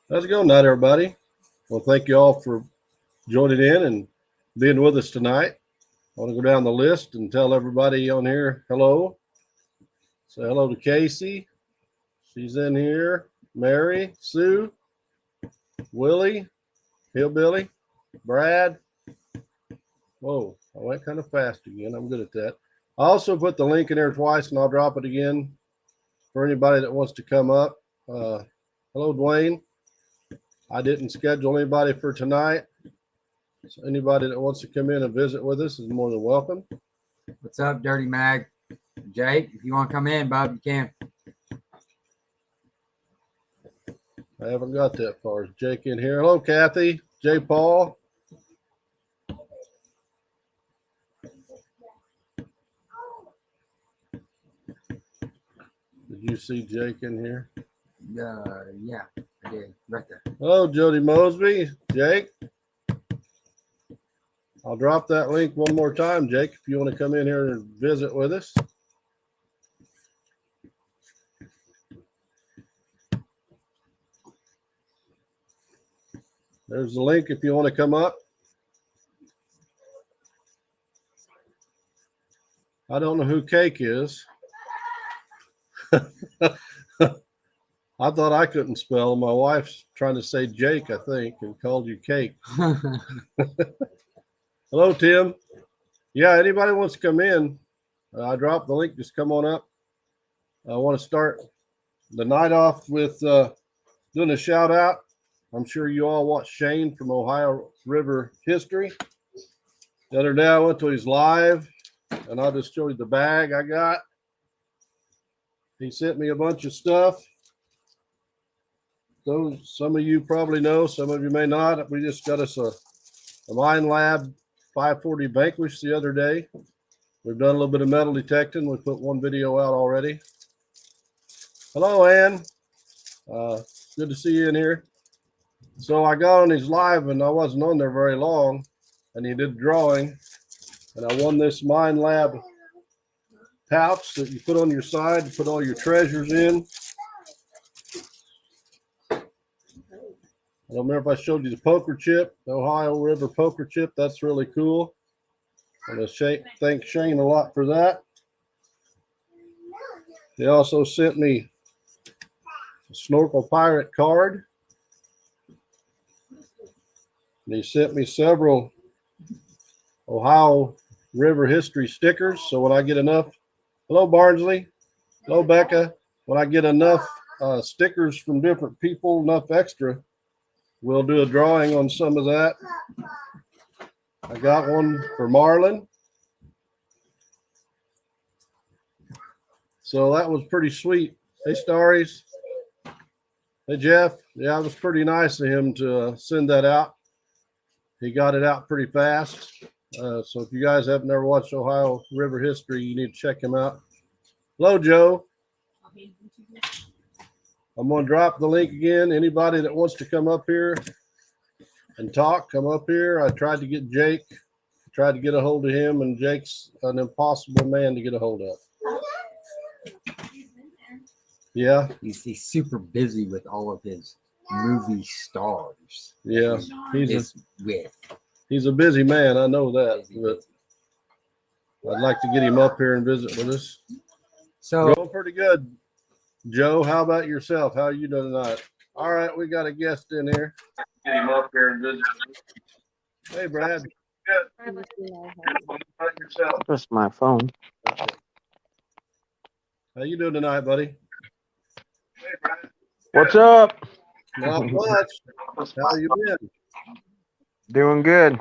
How's it going tonight, everybody? Well, thank you all for joining in and being with us tonight. I want to go down the list and tell everybody on here hello. Say hello to Casey. She's in here. Mary, Sue, Willie, Hillbilly, Brad. Whoa, I went kind of fast again. I'm good at that. I also put the link in there twice, and I'll drop it again for anybody that wants to come up. Hello, Dwayne. I didn't schedule anybody for tonight. So anybody that wants to come in and visit with us is more than welcome. What's up, Dirty Mag? Jake, if you want to come in, Bob, you can. I haven't got that far. Is Jake in here? Hello, Kathy. J. Paul. Did you see Jake in here? Yeah, I did. Right there. Hello, Jody Mosby. Jake. I'll drop that link one more time, Jake, if you want to come in here and visit with us. There's the link if you want to come up. I don't know who Cake is. I thought I couldn't spell. My wife's trying to say Jake, I think, and called you Cake. Hello, Tim. Yeah, anybody wants to come in, I dropped the link. Just come on up. I want to start the night off with doing a shout out. I'm sure you all watched Shane from Ohio River History. The other day I went to his live, and I'll just show you the bag I got. He sent me a bunch of stuff. Those some of you probably know, some of you may not. We just got us a Mine Lab 540 Vanquish the other day. We've done a little bit of metal detecting. We put one video out already. Hello, Ann. Good to see you in here. So I got on his live, and I wasn't on there very long, and he did drawing, and I won this Mine Lab pouch that you put on your side to put all your treasures in. I don't remember if I showed you the poker chip, the Ohio River poker chip. That's really cool. And I thank Shane a lot for that. He also sent me a Snorkel Pirate card. And he sent me several Ohio River history stickers. So when I get enough, hello, Barnsley. Hello, Becca. When I get enough stickers from different people, enough extra, we'll do a drawing on some of that. I got one for Marlin. So that was pretty sweet. Hey, Starries. Hey, Jeff. Yeah, it was pretty nice of him to send that out. He got it out pretty fast. So if you guys have never watched Ohio River History, you need to check him out. Hello, Joe. I'm going to drop the link again. Anybody that wants to come up here and talk, come up here. I tried to get Jake, tried to get a hold of him, and Jake's an impossible man to get a hold of. Yeah. He's super busy with all of his movie stars. Yeah. He's a busy man. I know that. But I'd like to get him up here and visit with us. So going pretty good. Joe, how about yourself? How are you doing tonight? All right, we got a guest in here. Get him up here and visit. Hey, Brad. Good. That's my phone. Okay. How you doing tonight, buddy? Hey, Brad. What's up? Not much. How you been? Doing good.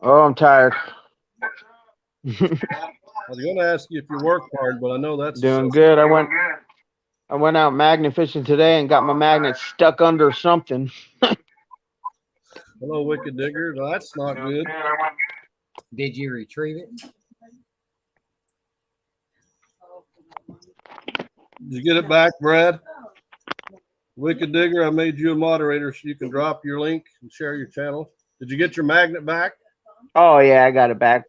Oh, I'm tired. I was going to ask you if you work hard, but I know that's doing good. I went out magnet fishing today and got my magnet stuck under something. Hello, Wicked Digger. No, that's not good. Did you retrieve it? Did you get it back, Brad? Wicked Digger, I made you a moderator so you can drop your link and share your channel. Did you get your magnet back? Oh, yeah, I got it back.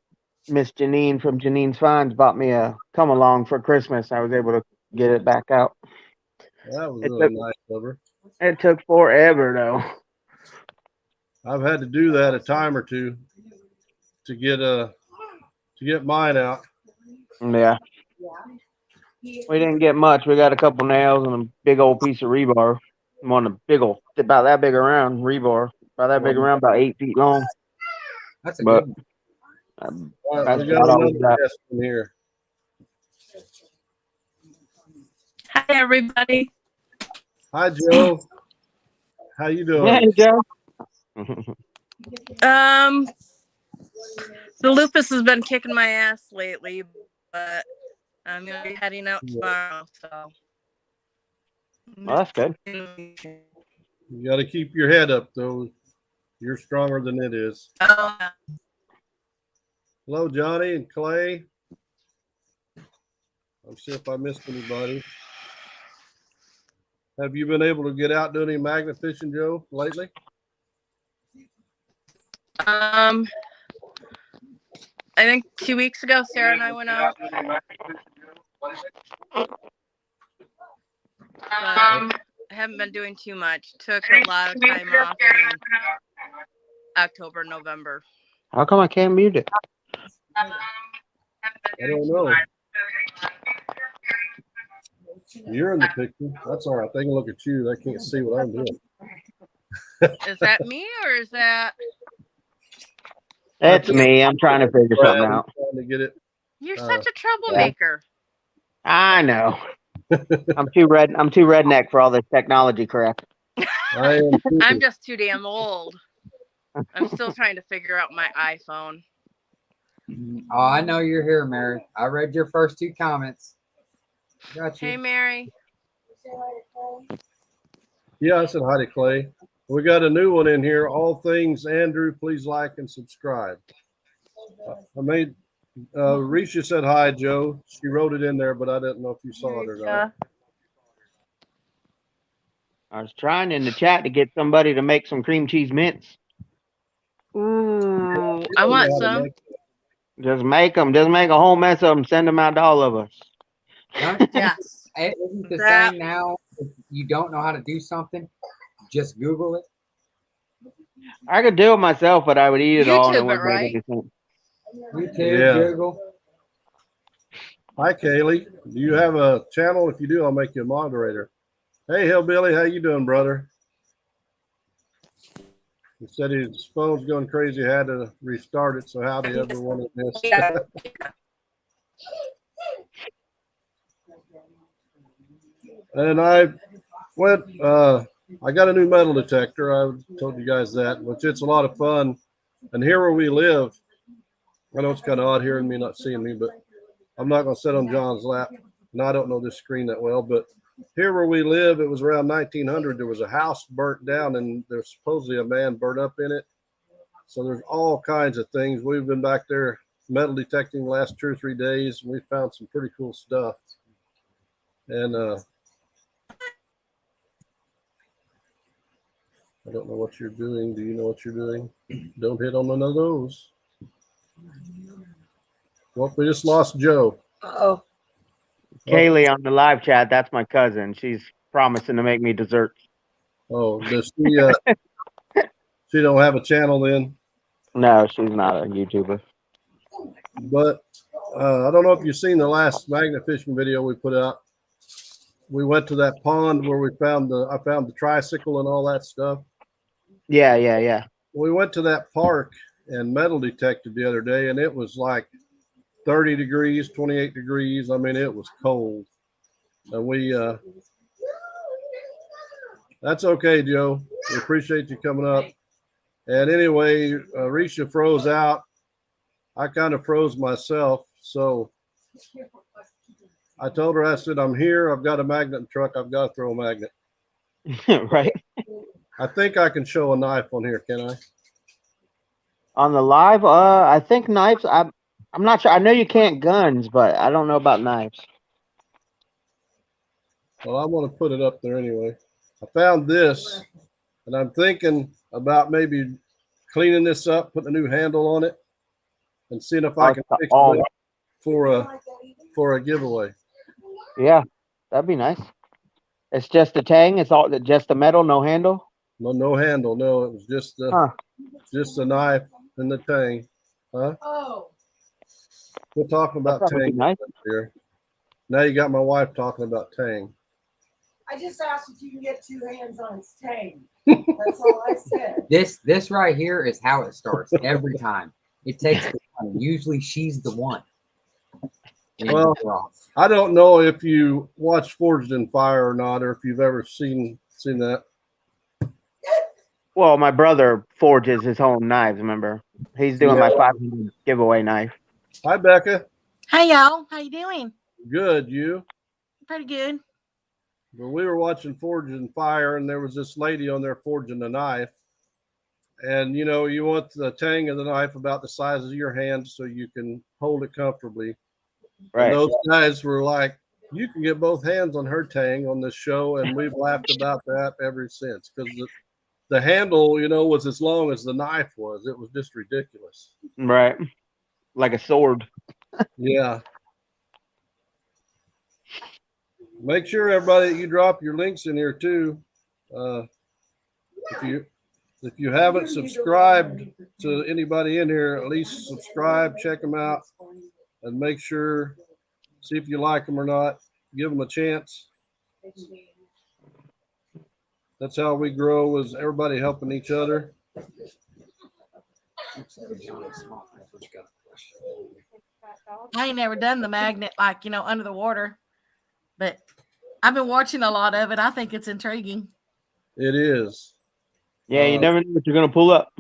Miss Janine from Janine's Finds bought me a come along for Christmas. I was able to get it back out. That was really nice of her. It took forever though. I've had to do that a time or two to get mine out. Yeah. We didn't get much. We got a couple nails and a big old piece of rebar. One a big old, about that big around rebar. About that big around, about 8 feet long. That's a But good one. All right, that's we got about all we another got. guest in here. Hi, everybody. Hi, Joe. How you Hey, doing? Joe. The lupus has been kicking my ass lately, but I'm gonna be heading out tomorrow. So Well, that's good. You got to keep your head up, though. You're stronger than it is. Oh, Hello, Johnny and Clay. Let's see if I missed anybody. Have you been able to get out doing any magnet fishing, Joe, lately? I think 2 weeks ago, Sarah and I went out. I haven't been doing too much. Took a lot of time off in October, November. How come I can't mute it? I don't know. You're in the picture. That's all right. They can look at you. They can't see what I'm doing. Is that me or is that? It's me. I'm trying to figure something out. Trying to get it. You're such a troublemaker. I know. I'm too redneck for all this technology crap. I am too. I'm just too damn old. I'm still trying to figure out my iPhone. Oh, I know you're here, Mary. I read your first 2 comments. Got you. Hey, Mary. Yeah, I said hi to Clay. We got a new one in here. All things Andrew, please like and subscribe. I made Risha said hi, Joe. She wrote it in there, but I didn't know if you saw it or not. I was trying in the chat to get somebody to make some cream cheese mints. Ooh, I want some. Just make them. Just make a whole mess of them. Send them out to all of us. Yes. It isn't the same now. If you don't know how to do something, just Google it. I could do it myself, but I would eat it all and it YouTube wouldn't it, make right? any sense. YouTube, Yeah. Google. Hi, Kaylee. Do you have a channel? If you do, I'll make you a moderator. Hey, Hillbilly, how you doing, brother? He said his phone's going crazy, had to restart it. So howdy, everyone in this. And I went, I got a new metal detector. I told you guys that, which it's a lot of fun. And here where we live, I know it's kind of odd hearing me not seeing me, but I'm not going to sit on John's lap. And I don't know this screen that well, but here where we live, it was around 1900. There was a house burnt down and there's supposedly a man burnt up in it. So there's all kinds of things. We've been back there metal detecting the last 2 or 3 days, and we found some pretty cool stuff. And I don't know what you're doing. Do you know what you're doing? Don't hit on none of those. Well, we just lost Joe. Oh. Kaylee on the live chat, that's my cousin. She's promising to make me desserts. Oh, does she? She don't have a channel then. No, she's not a YouTuber. But I don't know if you've seen the last magnet fishing video we put out. We went to that pond where I found the tricycle and all that stuff. Yeah. We went to that park and metal detected the other day, and it was like 30 degrees, 28 degrees. I mean, it was cold. And we, that's okay, Joe. We appreciate you coming up. And anyway, Risha froze out. I kind of froze myself. So I told her, I said, I'm here. I've got a magnet truck. I've got to throw a magnet. Right. I think I can show a knife on here, can I? On the live, I think knives. I'm not sure. I know you can't guns, but I don't know about knives. Well, I want to put it up there anyway. I found this, and I'm thinking about maybe cleaning this up, putting a new handle on it, and seeing if I can fix it up for a giveaway. Yeah, that'd be nice. It's just the tang. It's all just the metal, no handle. No handle. No, it was just Huh. the knife and the tang. Huh? Oh, We're talking That's about probably tang nice. here. Now you got my wife talking about tang. I just asked if you can get two hands on its tang. That's all I said. This right here is how it starts every time. It takes the one. Usually she's the one. And Well, we're off. I don't know if you watch Forged in Fire or not, or if you've ever seen that. Well, my brother forges his own knives. Remember, he's doing my 500 giveaway knife. Hi, Becca. Hey y'all, how you doing? Good, you? Pretty good. Well, we were watching Forged in Fire, and there was this lady on there forging a knife. And you know, you want the tang of the knife about the size of your hand so you can hold it comfortably. Right. And those guys were like, you can get both hands on her tang on this show, and we've laughed about that ever since because the handle, you know, was as long as the knife was. It was just ridiculous. Right. Like a sword. Yeah. Make sure everybody you drop your links in here too. If you haven't subscribed to anybody in here, at least subscribe, check them out, and make sure, see if you like them or not. Give them a chance. That's how we grow, is everybody helping each other. I ain't never done the magnet like, under the water, but I've been watching a lot of it. I think it's intriguing. It is. Yeah, you never know what you're gonna pull up.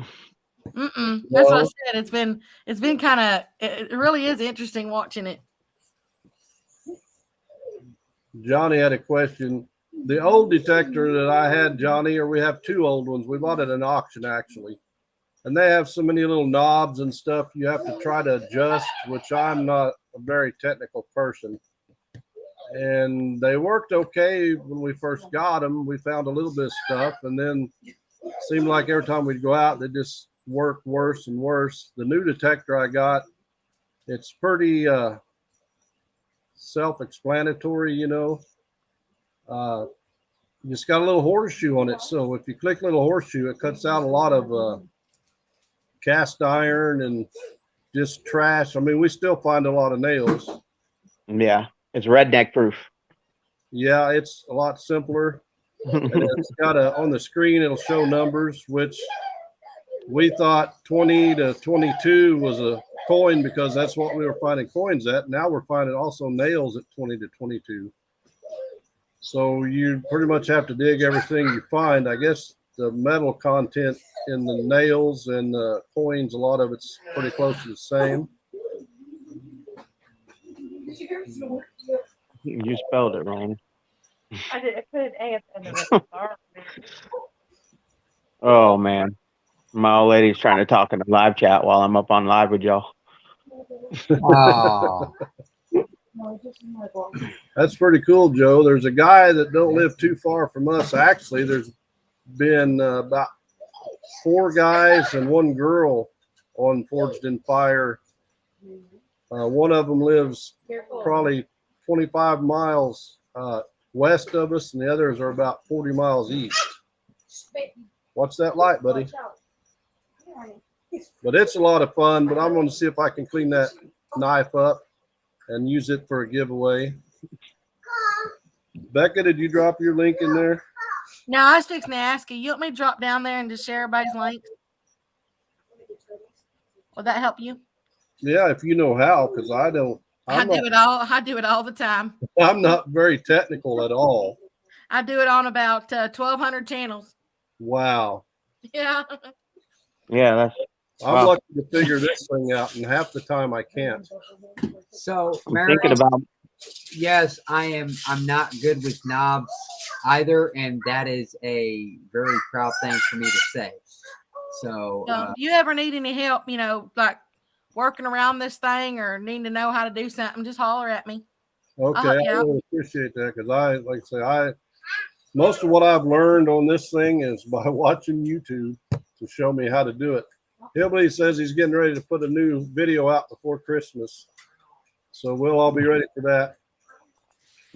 That's what I said. It's been kind of, it really is interesting watching it. Johnny had a question. The old detector that I had, Johnny, or we have two old ones. We bought it at an auction actually. And they have so many little knobs and stuff you have to try to adjust, which I'm not a very technical person. And they worked okay when we first got them. We found a little bit of stuff, and then it seemed like every time we'd go out, they just worked worse and worse. The new detector I got, it's pretty self-explanatory, you know. It's got a little horseshoe on it. So if you click little horseshoe, it cuts out a lot of cast iron and just trash. I mean, we still find a lot of nails. Yeah, it's redneck proof. Yeah, it's a lot simpler. And it's got on the screen, it'll show numbers, which we thought 20 to 22 was a coin because that's what we were finding coins at. Now we're finding also nails at 20 to 22. So you pretty much have to dig everything you find. I guess the metal content in the nails and the coins, a lot of it's pretty close to the same. You spelled it wrong. I did. I put an A at the end of it. Sorry. Oh man, my old lady's trying to talk in the live chat while I'm up on live with y'all. Oh, That's pretty cool, Joe. There's a guy that don't live too far from us. Actually, there's been about 4 guys and 1 girl on Forged in Fire. One of them lives probably 25 miles west of us, and the others are about 40 miles east. Watch that light, buddy. But it's a lot of fun, but I'm going to see if I can clean that knife up and use it for a giveaway. Becca, did you drop your link in there? No, I was fixing to ask you. You want me to drop down there and just share everybody's link? Will that help you? Yeah, if you know how, because I don't. I do it all the time. I'm not very technical at all. I do it on about 1,200 channels. Wow. Yeah. Yeah, that's. I'm Wow. lucky to figure this thing out, and half the time I can't. so I'm Mary, thinking about. yes, I'm not good with knobs either, and that is a very proud thing for me to say. So, So, you ever need any help, like working around this thing or need to know how to do something, just holler at me. Okay, I yeah. really appreciate that because like I say, most of what I've learned on this thing is by watching YouTube to show me how to do it. Hillbilly says he's getting ready to put a new video out before Christmas, so we'll all be ready for that.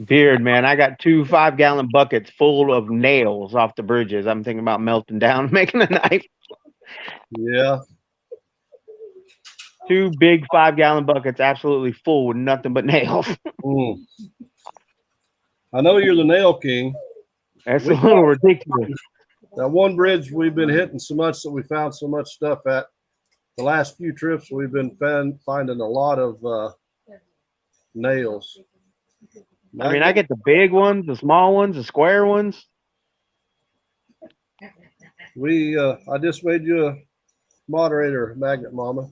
Beard, man. I got 2 5-gallon buckets full of nails off the bridges. I'm thinking about melting down, making a knife. Yeah. 2 big 5-gallon buckets, absolutely full with nothing but nails. Mm. I know you're the nail king. That's We a little ridiculous. That one bridge we've been hitting so much that we found so much stuff at. The last few trips we've been finding a lot of nails. I mean, I get the big ones, the small ones, the square ones. I just made you a moderator, Magnet Mama.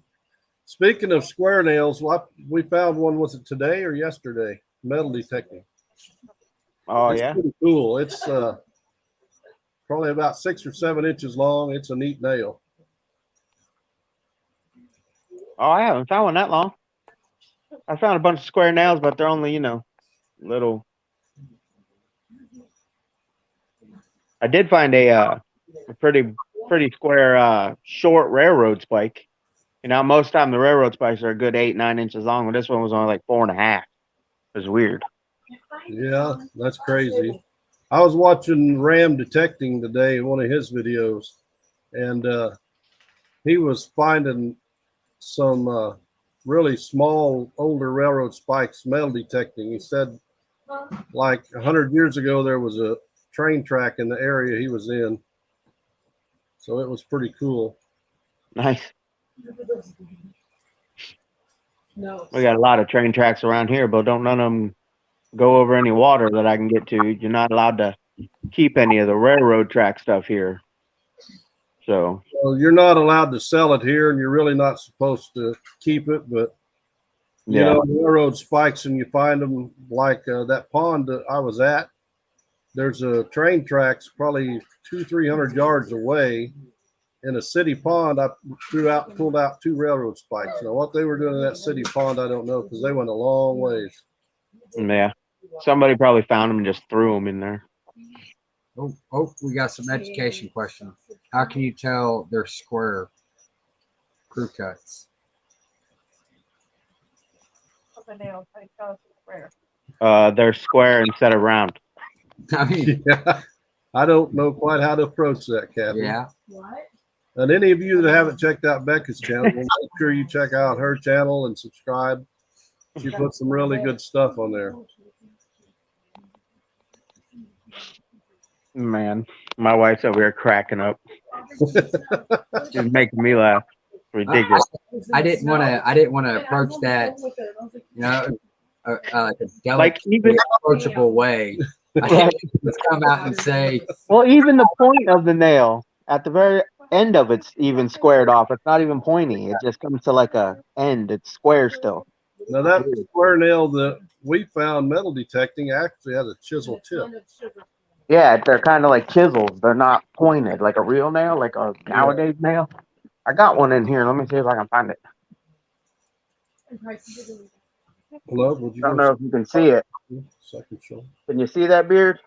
Speaking of square nails, we found one, was it today or yesterday? Metal detecting. Oh, It's yeah? pretty cool. It's probably about 6 or 7 inches long. It's a neat nail. Oh, I haven't found one that long. I found a bunch of square nails, but they're only, little. I did find a pretty square short railroad spike. Most of the time the railroad spikes are a good 8-9 inches long, but this one was only like 4.5. It was weird. Yeah, that's crazy. I was watching Ram Detecting today, one of his videos, and he was finding some really small, older railroad spikes metal detecting. He said like 100 years ago, there was a train track in the area he was in. So it was pretty cool. Nice. We got a lot of train tracks around here, but none of them go over any water that I can get to. You're not allowed to keep any of the railroad track stuff here. So well, you're not allowed to sell it here, and you're really not supposed to keep it. But you know, railroad spikes, and you find them like that pond that I was at. There's a train tracks probably 200-300 yards away in a city pond. I pulled out 2 railroad spikes. Now, what they were doing in that city pond, I don't know, because they went a long ways. Yeah, somebody probably found them and just threw them in there. Oh, we got some education questions. How can you tell they're square crew cuts? The nails, I tell it's square. They're square instead of round. I mean, Yeah, I don't know quite how to approach that, Kathy. yeah. And any of you that haven't checked out Becca's channel, make sure you check out her channel and subscribe. She put some really good stuff on there. Man, my wife's over here cracking up. She's making me laugh. Ridiculous. I didn't want to approach that, like a delicate, even approachable way. I didn't just come out and say, well, even the point of the nail at the very end of it's even squared off. It's not even pointy. It just comes to like a end. It's square still. Now that square nail that we found metal detecting actually has a chisel tip. Yeah, they're kind of like chisels. They're not pointed like a real nail, like a nowadays nail. I got one in here. Let me see if I can find it. Hello, I don't know if you can see it. Second show. Can you see that, Beard?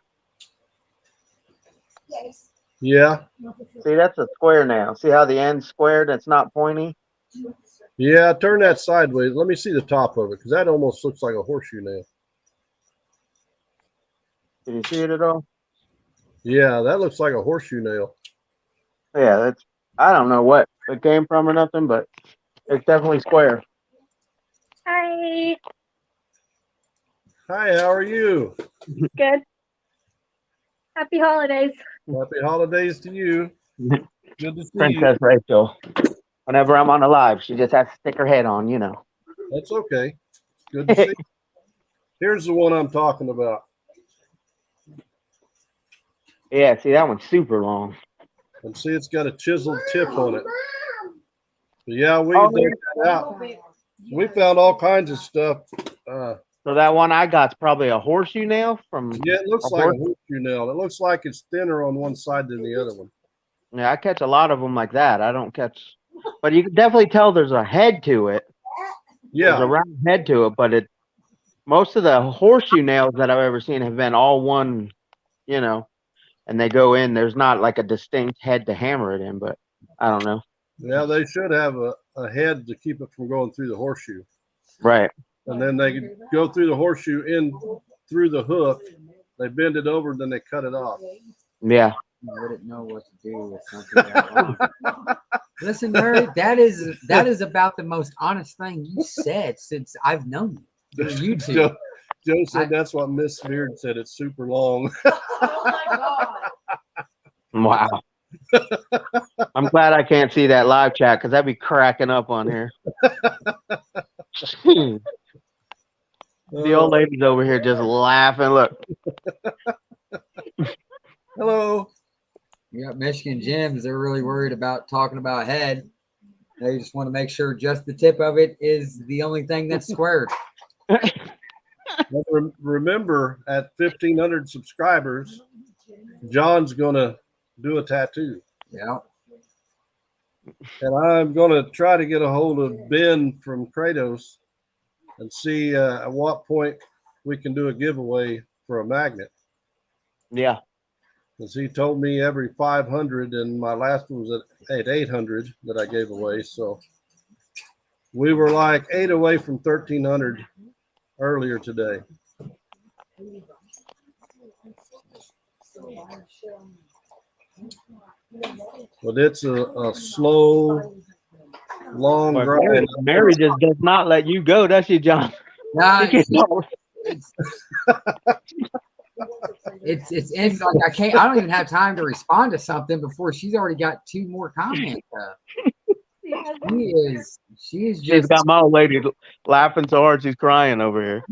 Yeah. See, that's a square nail. See how the end's squared? It's not pointy. Yeah, turn that sideways. Let me see the top of it, because that almost looks like a horseshoe nail. Can you see it at all? Yeah, that looks like a horseshoe nail. Yeah, that's. I don't know what it came from or nothing, but it's definitely square. Hi. Hi, how are you? Good. Happy holidays. Happy holidays to you. Good to see Princess Rachel. Whenever I'm on a live, she just has to stick her head on, you. That's okay. Good to see you. Here's the one I'm talking about. Yeah, see, that one's super long. And see, it's got a chiseled tip on it. But yeah, we dug that out. We found all kinds of stuff. So that one I got's probably a horseshoe nail from. Yeah, it looks like a horseshoe nail. It looks like it's thinner on one side than the other one. Yeah, I catch a lot of them like that. I don't catch, but you can definitely tell there's a head to it. Yeah, there's a round head to it, but most of the horseshoe nails that I've ever seen have been all one, and they go in. There's not like a distinct head to hammer it in, but I don't know. Yeah, they should have a head to keep it from going through the horseshoe. Right. And then they could go through the horseshoe in through the hook. They bend it over, then they cut it off. Yeah. I wouldn't know what to do with something that long. Listen, Mary, that is about the most honest thing you said since I've known you. You two. Joe said that's what Miss Beard said. It's super long. Oh my God. Wow. I'm glad I can't see that live chat because I'd be cracking up on here. The old lady's over here just laughing. Look. Hello. You got Michigan gyms. They're really worried about talking about head. They just want to make sure just the tip of it is the only thing that's squared. Remember, at 1,500 subscribers, John's going to do a tattoo. Yeah. And I'm going to try to get a hold of Ben from Kratos and see at what point we can do a giveaway for a magnet. Yeah. Because he told me every 500, and my last one was at 800 that I gave away. So we were like 8 away from 1,300 earlier today. But it's a slow, long Well, grind. Mary just does not let you go, does she, John? Nah, She gets- it's like I don't even have time to respond to something before she's already got 2 more comments up. She's She's just got my old lady laughing so hard she's crying over here.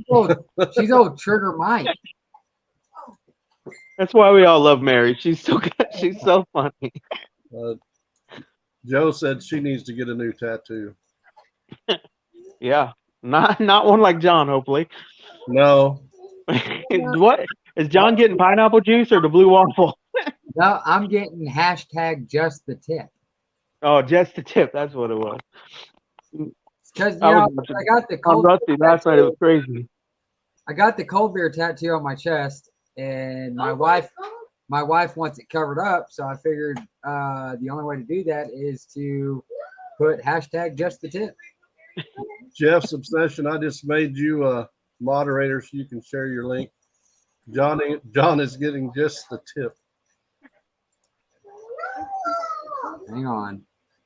she's old Trigger Mike. That's why we all love Mary. She's so good. She's so funny. Joe said she needs to get a new tattoo. Yeah. Not one like John, hopefully. No. What is John getting, pineapple juice or the blue waffle? No, I'm getting hashtag just the tip. Oh, just the tip. That's what it was. Because I I was got the on cold Rusty last night. It was crazy. I got the cold beer tattoo on my chest, and my wife wants it covered up. So I figured the only way to do that is to put hashtag just the tip. Jeff's obsession. I just made you a moderator so you can share your link. John is getting just the tip. Hang on.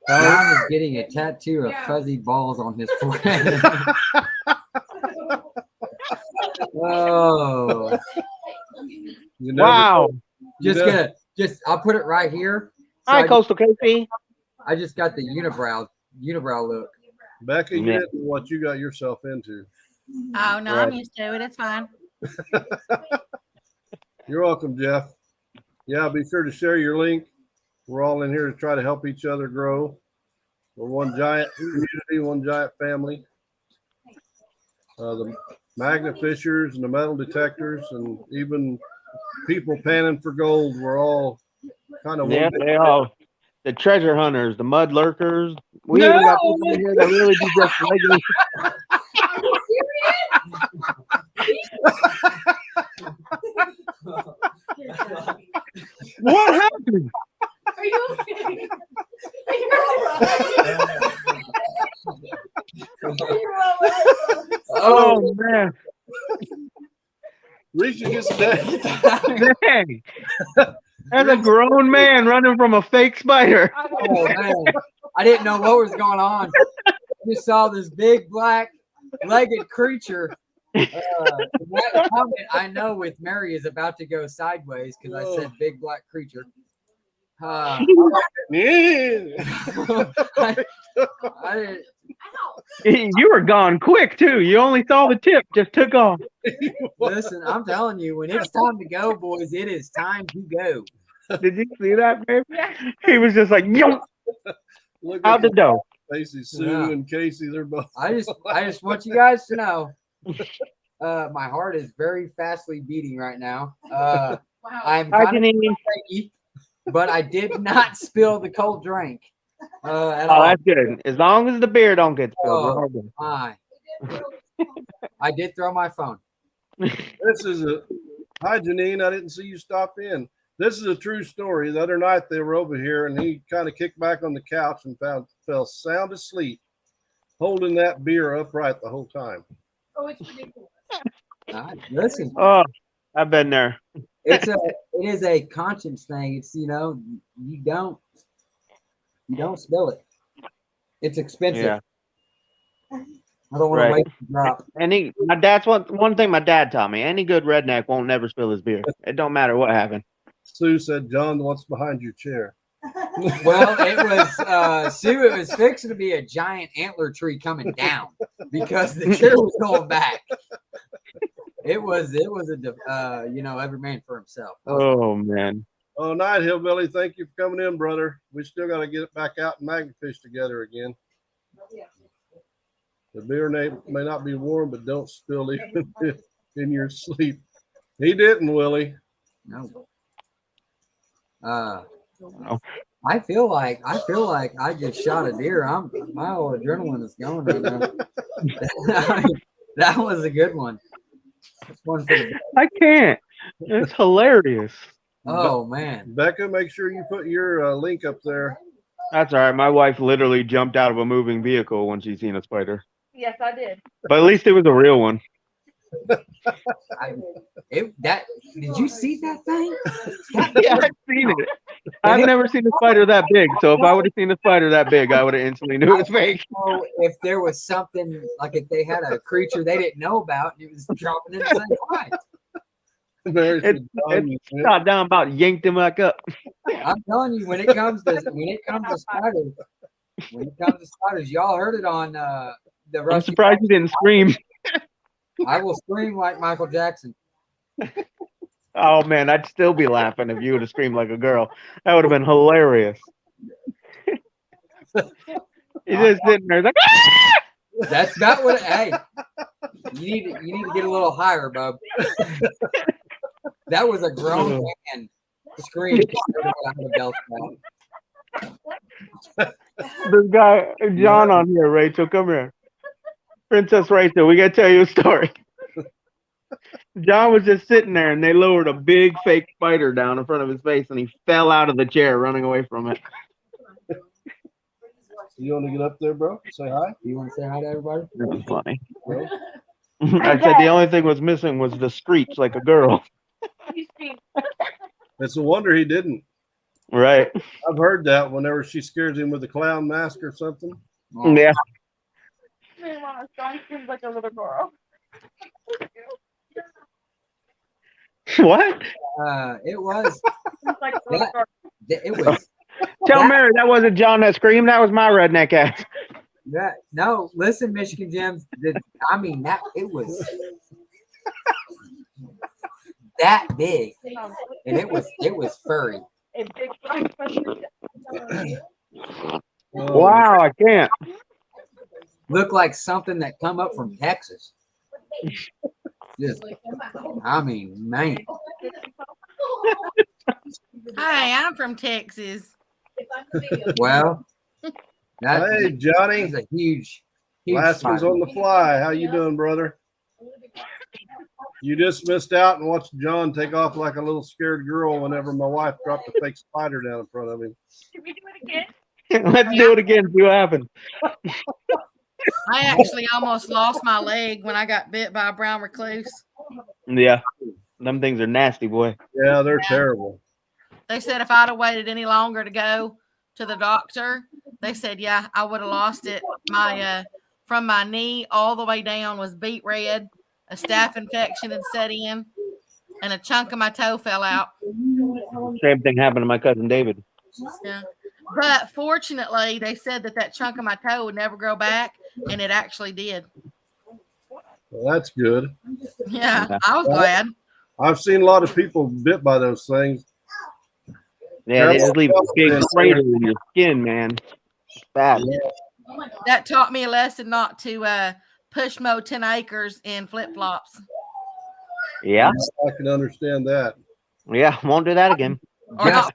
John is getting a tattoo of fuzzy balls on his forehead. Oh. You never Wow. know. I'll put it right here. So Hi, Coastal KC. I just got the unibrow look. Becca, you Yeah. didn't know what you got yourself into. Oh no, Right. I'm used to it. It's fine. You're welcome, Jeff. Yeah, be sure to share your link. We're all in here to try to help each other grow. We're one giant community, one giant family. The magnet fishers and the metal detectors and even people panning for gold, we're all kind of Yeah, one big they all. The treasure hunters, the mud lurkers. We even got people in here that really do just regular. What happened? Are you okay? You're all right. Oh man. Reaching his neck. Dang. There's a grown man running from a fake spider. Oh man, I didn't know what was going on. I just saw this big black legged creature. That comment I know with Mary is about to go sideways because I said big black creature. Yeah. I didn't. You were gone quick too. You only saw the tip, just took off. Listen, I'm telling you, when it's time to go, boys, it is time to go. Did you see that, babe? He was just like, yo, Look out at the door. Casey, Sue, Yeah. and Casey. They're both. I just want you guys to know, my heart is very fastly beating right now. Wow. I'm Hi, kind of Janine. shaky, but I did not spill the cold drink at Oh, all. that's good. As long as the beer don't get spilled, we're all good. Fine. I did throw my phone. This is a hi, Janine. I didn't see you stop in. This is a true story. The other night they were over here, and he kind of kicked back on the couch and fell sound asleep, holding that beer upright the whole time. Oh, it's ridiculous. Listen, Oh, I've been there. it is a conscience thing. It's you don't spill it. It's expensive. Yeah. I don't want to Right. waste the drop. That's one thing my dad taught me. Any good redneck won't never spill his beer. It don't matter what happened. Sue said, John, what's behind your chair? Well, it was Sue. It was fixing to be a giant antler tree coming down because the chair was going back. It was every man for himself. Oh man. Oh, night, Hillbilly. Thank you for coming in, brother. We still got to get it back out and magnafish together again. The beer may not be warm, but don't spill even in your sleep. He didn't, Willie. No. I feel like I just shot a deer. My old adrenaline is going right now. That was a good one. That's one for the, I can't. It's hilarious. oh man. Becca, make sure you put your link up there. That's all right. My wife literally jumped out of a moving vehicle when she seen a spider. Yes, I did. But at least it was a real one. Did you see that thing? Yeah, I've seen it. I've never seen a spider that big. So if I would have seen a spider that big, I would have instantly knew it was fake. So if there was something like if they had a creature they didn't know about and it was dropping in the same way. It shot down, about yanked him back up. I'm telling you, when it comes to spiders, y'all heard it on the I'm Rusty. surprised you didn't scream. I will scream like Michael Jackson. Oh man, I'd still be laughing if you would have screamed like a girl. That would have been hilarious. He's just sitting there like, ah! That's about what. Hey, you need to get a little higher, bub. That was a grown man scream. This guy, John, on here, Rachel, come here. Princess Rachel, we gotta tell you a story. John was just sitting there and they lowered a big fake spider down in front of his face and he fell out of the chair running away from it. You want to get up there, bro? Say hi. You want to say hi to everybody? This is funny. Bro? I said the only thing was missing was the screech like a girl. It's a wonder he didn't. Right. I've heard that whenever she scares him with a clown mask or something. Yeah. John seems like a little girl. What? It was. Like a little girl. It was. Tell Mary that wasn't John that screamed. That was my redneck ass. No, listen, Michigan Gems. It was that big, and it was furry. A big Wow, I can't. Looked like something that come up from Texas. Man. Hi, I'm from Texas. Well, Hey, Johnny. is a huge Last one's spider. on the fly. How you doing, brother? You just missed out and watched John take off like a little scared girl whenever my wife dropped a fake spider down in front of him. Should we do it again? Let's do it again. See what happens. I actually almost lost my leg when I got bit by a brown recluse. Yeah. Them things are nasty, boy. Yeah, they're terrible. They said if I'd have waited any longer to go to the doctor, they said, yeah, I would have lost it. From my knee all the way down was beet red. A staph infection had set in, and a chunk of my toe fell out. Same thing happened to my cousin David. Yeah. But fortunately, they said that chunk of my toe would never grow back, and it actually did. Well, that's good. Yeah, I was glad. I've seen a lot of people bit by those things. Yeah, they just leave a big crater in your skin, man. It's bad. That taught me a lesson not to push mow 10 acres in flip-flops. Yeah. I can understand that. Yeah, won't do that again. Or not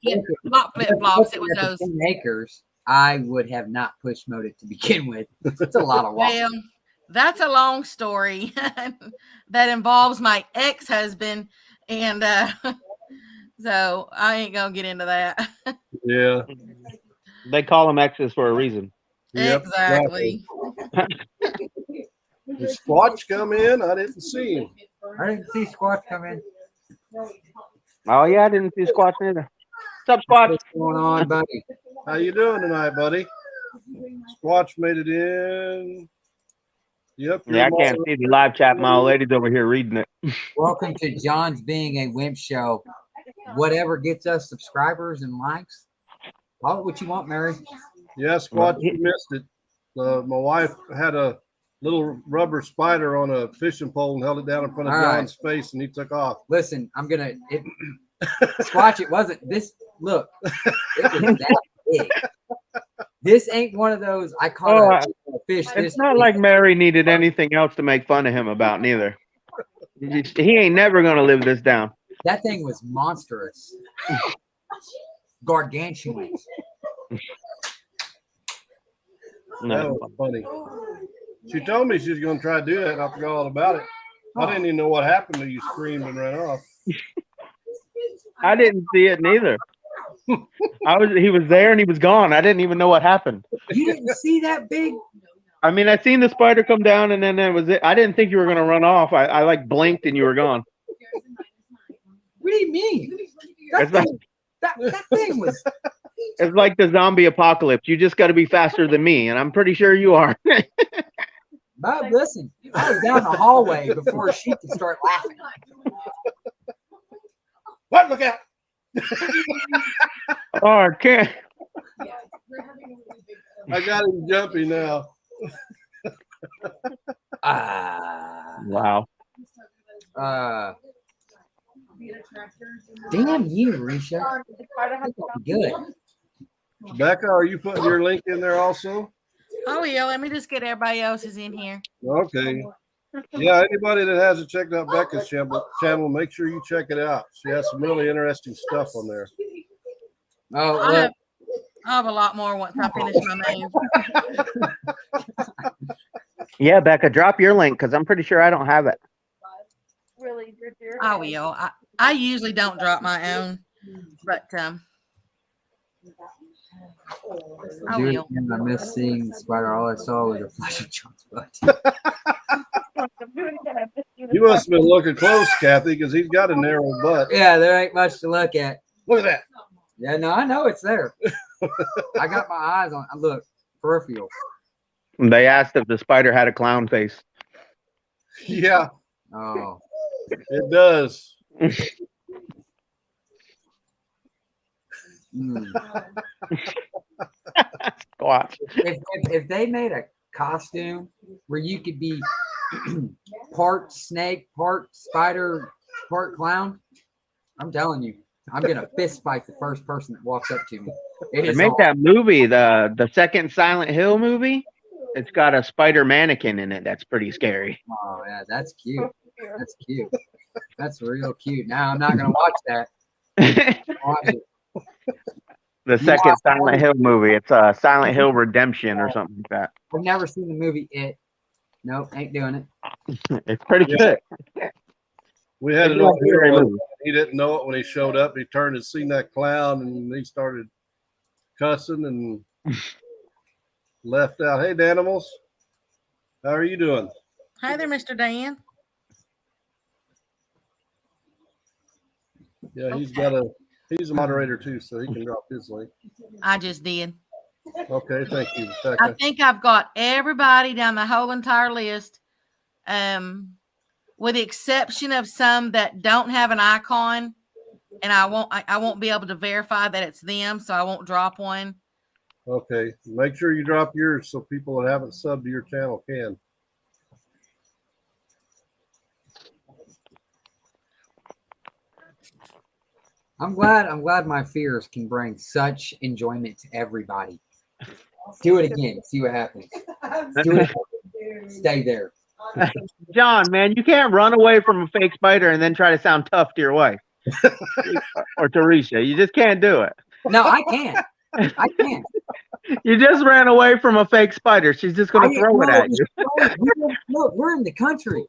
flip-flops, it was those. 10 acres, I would have not push mowed it to begin with. It's a lot of walk. Well, that's a long story that involves my ex-husband, and so I ain't gonna get into that. Yeah. They call them exes for a reason. Yep, Exactly. Did Squatch come in? I didn't see him. I didn't see Squatch come in. Oh yeah, I didn't see Squatch either. What's up, Squatch? What's going on, buddy? How you doing tonight, buddy? Squatch made it in. Yep. Yeah, I can't see the live chat. My old lady's over here reading it. Welcome to John's Being a Wimp Show. Whatever gets us subscribers and likes. Call it what you want, Mary. Yeah, Squatch, you missed it. My wife had a little rubber spider on a fishing pole and held it down in front of All right. John's face, and he took off. Listen, I'm gonna Squatch. It wasn't this. Look, it was that big. This ain't one of those. I caught a fish. It's not like Mary needed anything else to make fun of him about, neither. He ain't never gonna live this down. That thing was monstrous, gargantuan. That was funny. She told me she was going to try to do that, and I forgot all about it. I didn't even know what happened till you screamed and ran off. I didn't see it neither. He was there and he was gone. I didn't even know what happened. You didn't see that big? I mean, I seen the spider come down and then that was it. I didn't think you were gonna run off. I like blinked and you were gone. What do you mean? It's like, That thing was. it's like the zombie apocalypse. You just got to be faster than me, and I'm pretty sure you are. But listen, I was down the hallway before she could start laughing. What? Look out! Oh, I can't. I got him jumpy now. Wow. Damn you, Risha. Good. Becca, are you putting your link in there also? Oh yeah, let me just get everybody else's in here. Okay. Yeah, anybody that hasn't checked out Becca's channel, make sure you check it out. She has some really interesting stuff on there. Oh, I'll have a lot more once I finish my main. Yeah, Becca, drop your link because I'm pretty sure I don't have it. Really, dear. I will. I usually don't drop my own, but I dude, will. I missed seeing the spider. All I saw was a flash of John's butt. You must have been looking close, Kathy, because he's got a narrow butt. Yeah, there ain't much to look at. Look at that. Yeah, no, I know it's there. I got my eyes on. Look, peripheral. They asked if the spider had a clown face. Yeah, Oh, it does. Watch. if they made a costume where you could be part snake, part spider, part clown, I'm telling you, I'm gonna fist fight the first person that walks up to me. It They is make all- that movie, the second Silent Hill movie. It's got a spider mannequin in it. That's pretty scary. Oh yeah, that's cute. That's cute. That's real cute. Now I'm not gonna watch that. Watch it. The second Silent Hill movie. It's Silent Hill Redemption or something like that. I've never seen the movie It. Nope, ain't doing it. It's pretty good. We had It's it not over here. very One- movie. He didn't know it when he showed up. He turned and seen that clown, and he started cussing and left out. Hey, Danimals, how are you doing? Hi there, Mr. Dan. Yeah, he's a moderator too, so he can drop his link. I just did. Okay, thank you, I Becca. think I've got everybody down the whole entire list, with the exception of some that don't have an icon, and I won't be able to verify that it's them, so I won't drop one. Okay, make sure you drop yours so people that haven't subbed to your channel can. I'm glad my fears can bring such enjoyment to everybody. Do it again. See what happens. Do it. Stay there. John, man, you can't run away from a fake spider and then try to sound tough to your wife or Teresa. You just can't do it. No, I can't. I can't. You just ran away from a fake spider. She's just going to throw it at you. Look, we're in the country.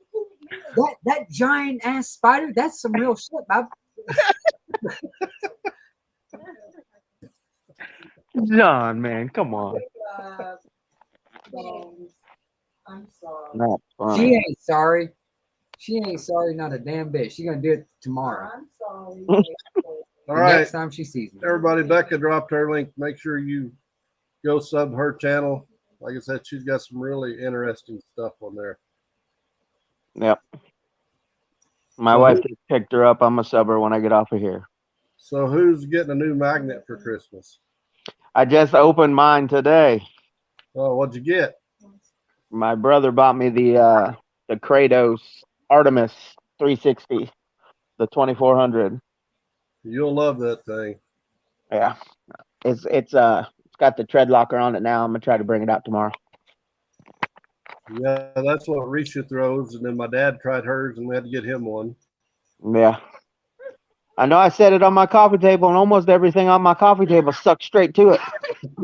That giant ass spider, that's some real shit, Bob. John, man, come on. I'm sorry. Not She fun. ain't sorry. She ain't sorry, not a damn bit. She's gonna do it tomorrow. I'm sorry. All The right, next time she sees me. everybody. Becca dropped her link. Make sure you go sub her channel. Like I said, she's got some really interesting stuff on there. Yep. My So wife just picked her up. I'm a sub her when I get off of here. So who's getting a new magnet for Christmas? I just opened mine today. Oh, what'd you get? My brother bought me the Kratos Artemis 360, the 2400. You'll love that thing. Yeah, it's got the tread locker on it now. I'm gonna try to bring it out tomorrow. Yeah, that's what Risha throws. And then my dad tried hers and we had to get him one. Yeah, I know. I set it on my coffee table, and almost everything on my coffee table stuck straight to it.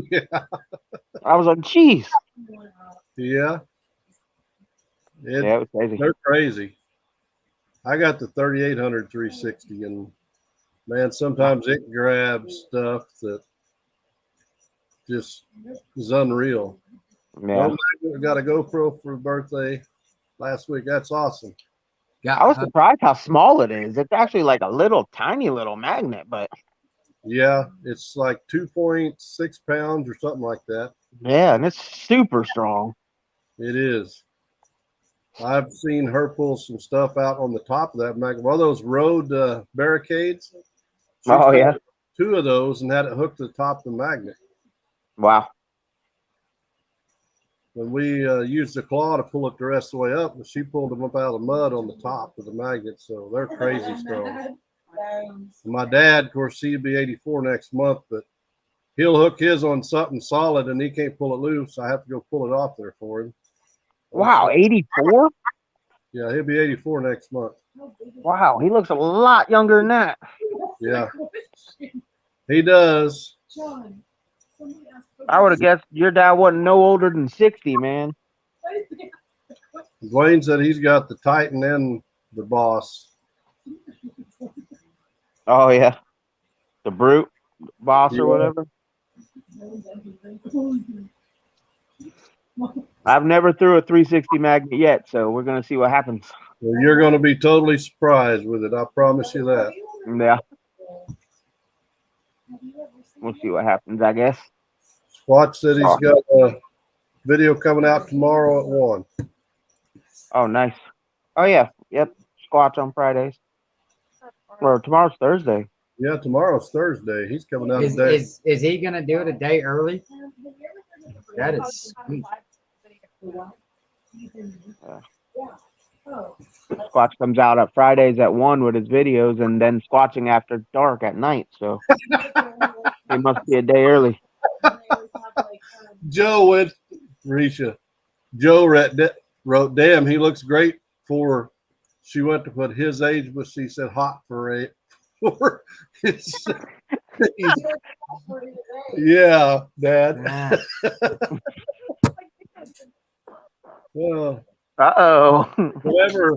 Yeah. I was like, "Geez." Yeah. Yeah, it was crazy. They're crazy. I got the 3800 360, and man, sometimes it grabs stuff that just is unreal. Yeah, We got a GoPro for birthday last week. That's awesome. Got I was her- surprised how small it is. It's actually like a little tiny little magnet, but Yeah, it's like 2.6 pounds or something like that. yeah, and it's super strong. It is. I've seen her pull some stuff out on the top of that magnet. One of those road barricades. She's Oh got yeah, 2 of those and had it hooked to the top of the magnet. wow. When we used the claw to pull it the rest of the way up, but she pulled them up out of the mud on the top of the magnet, so they're crazy strong. And my dad, of course, he'll be 84 next month, but he'll hook his on something solid and he can't pull it loose. I have to go pull it off there for him. Wow, 84? Yeah, he'll be 84 next month. Wow, he looks a lot younger than that. Yeah, he does. I would have guessed your dad wasn't no older than 60, man. Dwayne said he's got the Titan and the Boss. Oh yeah, the Brute Boss Yeah. or whatever. I've never threw a 360 magnet yet, so we're gonna see what happens. Well, you're going to be totally surprised with it. I promise you that. Yeah, we'll see what happens, I guess. Squatch said he's got a video coming out tomorrow at 1. Oh, nice. Oh yeah, yep. Squatch on Fridays. Or tomorrow's Thursday. Yeah, tomorrow's Thursday. He's coming out Is, today. is he gonna do it a day early? That is sweet. Squatch comes out at Fridays at 1 with his videos, and then squatching after dark at night. So he must be a day early. Joe went, Risha. Joe wrote, damn, he looks great for, she went to put his age, but she said hot for it. Yeah, Dad. Ah, Well, Uh-oh. whenever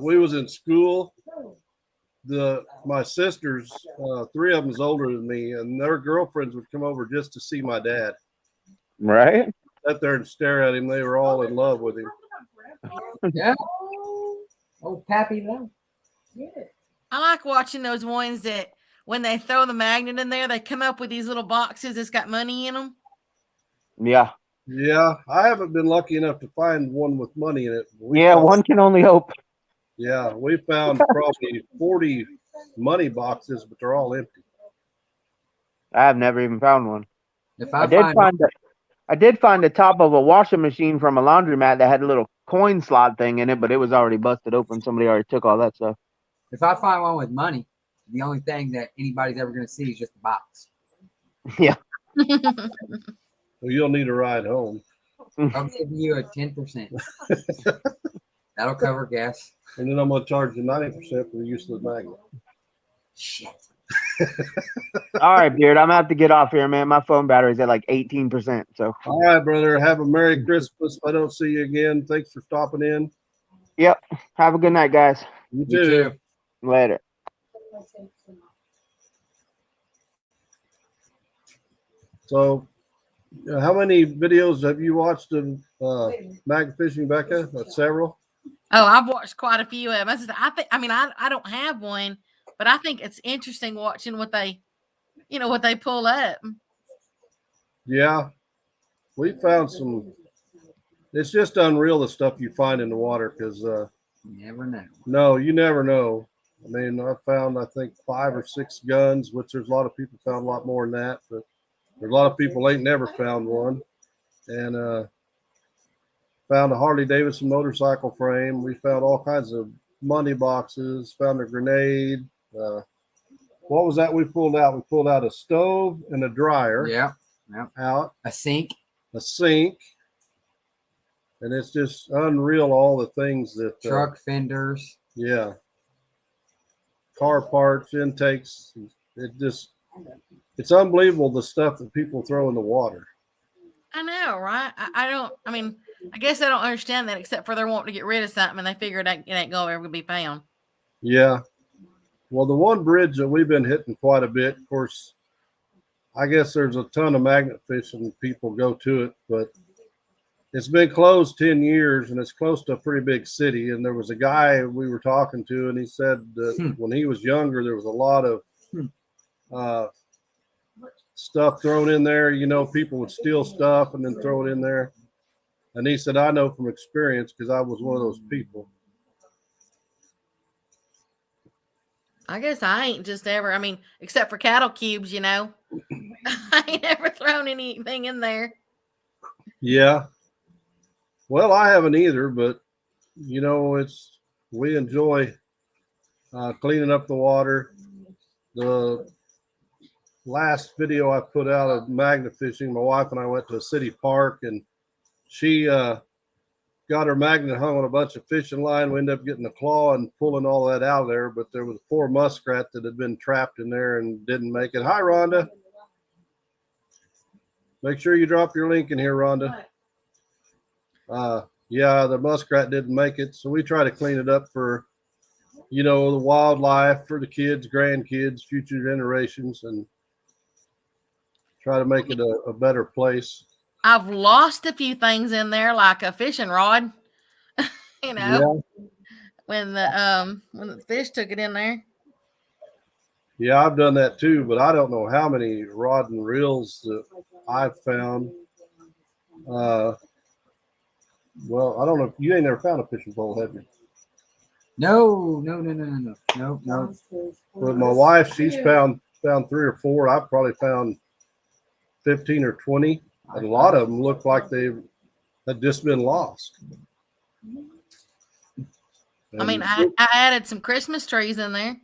we was in school, my sisters, 3 of them is older than me, and their girlfriends would come over just to see my dad. Right? Sit there and stare at him. They were all in love with him. yeah. Oh, Pappy love. I like watching those ones that when they throw the magnet in there, they come up with these little boxes that's got money in them. Yeah. Yeah, I haven't been lucky enough to find one with money in it. Yeah, one can only hope. Yeah, we found probably 40 money boxes, but they're all empty. I have never even found one. If I I did find the top of a washing machine from a laundromat that had a little coin slot thing in it, but it was already busted open. Somebody already took all that stuff. if I find one with money, the only thing that anybody's ever gonna see is just the box. Yeah. Well, you'll need a ride home. I'll give you a 10%. That'll cover gas. And then I'm going to charge you 90% for the use of the magnet. Shit. All right, Beard. I'm going to have to get off here, man. My phone battery's at like 18%. So, All right, brother. Have a Merry Christmas. If I don't see you again, thanks for stopping in. yep. Have a good night, guys. You You too. too. Later. So, how many videos have you watched of mag fishing, Becca? Several? Oh, I've watched quite a few of them. I don't have one, but I think it's interesting watching what they pull up. Yeah, we found some. It's just unreal the stuff you find in the water because You never know. no, you never know. I mean, I found I think 5 or 6 guns, which there's a lot of people found a lot more than that, but there's a lot of people ain't never found one. And found a Harley Davidson motorcycle frame. We found all kinds of money boxes. Found a grenade. What was that we pulled out? We pulled out a stove and a dryer. Yeah. Out A sink. a sink. And it's just unreal all the things that Truck fenders. yeah. Car parts, intakes. It's unbelievable the stuff that people throw in the water. I know, right? I guess I don't understand that except for they're wanting to get rid of something and they figure it ain't ever gonna be found. Yeah. Well, the one bridge that we've been hitting quite a bit, of course, I guess there's a ton of magnet fishing people go to it, but it's been closed 10 years and it's close to a pretty big city. And there was a guy we were talking to, and he said that when he was younger, there was a lot of stuff thrown in there. You know, people would steal stuff and then throw it in there. And he said, I know from experience because I was one of those people. I guess I ain't just ever, except for cattle cubes, I ain't ever thrown anything in there. Yeah. Well, I haven't either, but we enjoy cleaning up the water. The last video I put out of magnet fishing, my wife and I went to a city park, and she got her magnet hung on a bunch of fishing line. We ended up getting a claw and pulling all that out of there, but there was a poor muskrat that had been trapped in there and didn't make it. Hi, Rhonda. Make sure you drop your link in here, Rhonda. Yeah, the muskrat didn't make it, so we try to clean it up for, the wildlife, for the kids, grandkids, future generations, and try to make it a better place. I've lost a few things in there, like a fishing rod, Yeah. when the fish took it in there. Yeah, I've done that too, but I don't know how many rod and reels that I've found. Well, I don't know if you ain't never found a fishing pole, have you? No. But my wife, she's found 3 or 4. I've probably found 15 or 20. And a lot of them look like they had just been lost. I added some Christmas trees in there.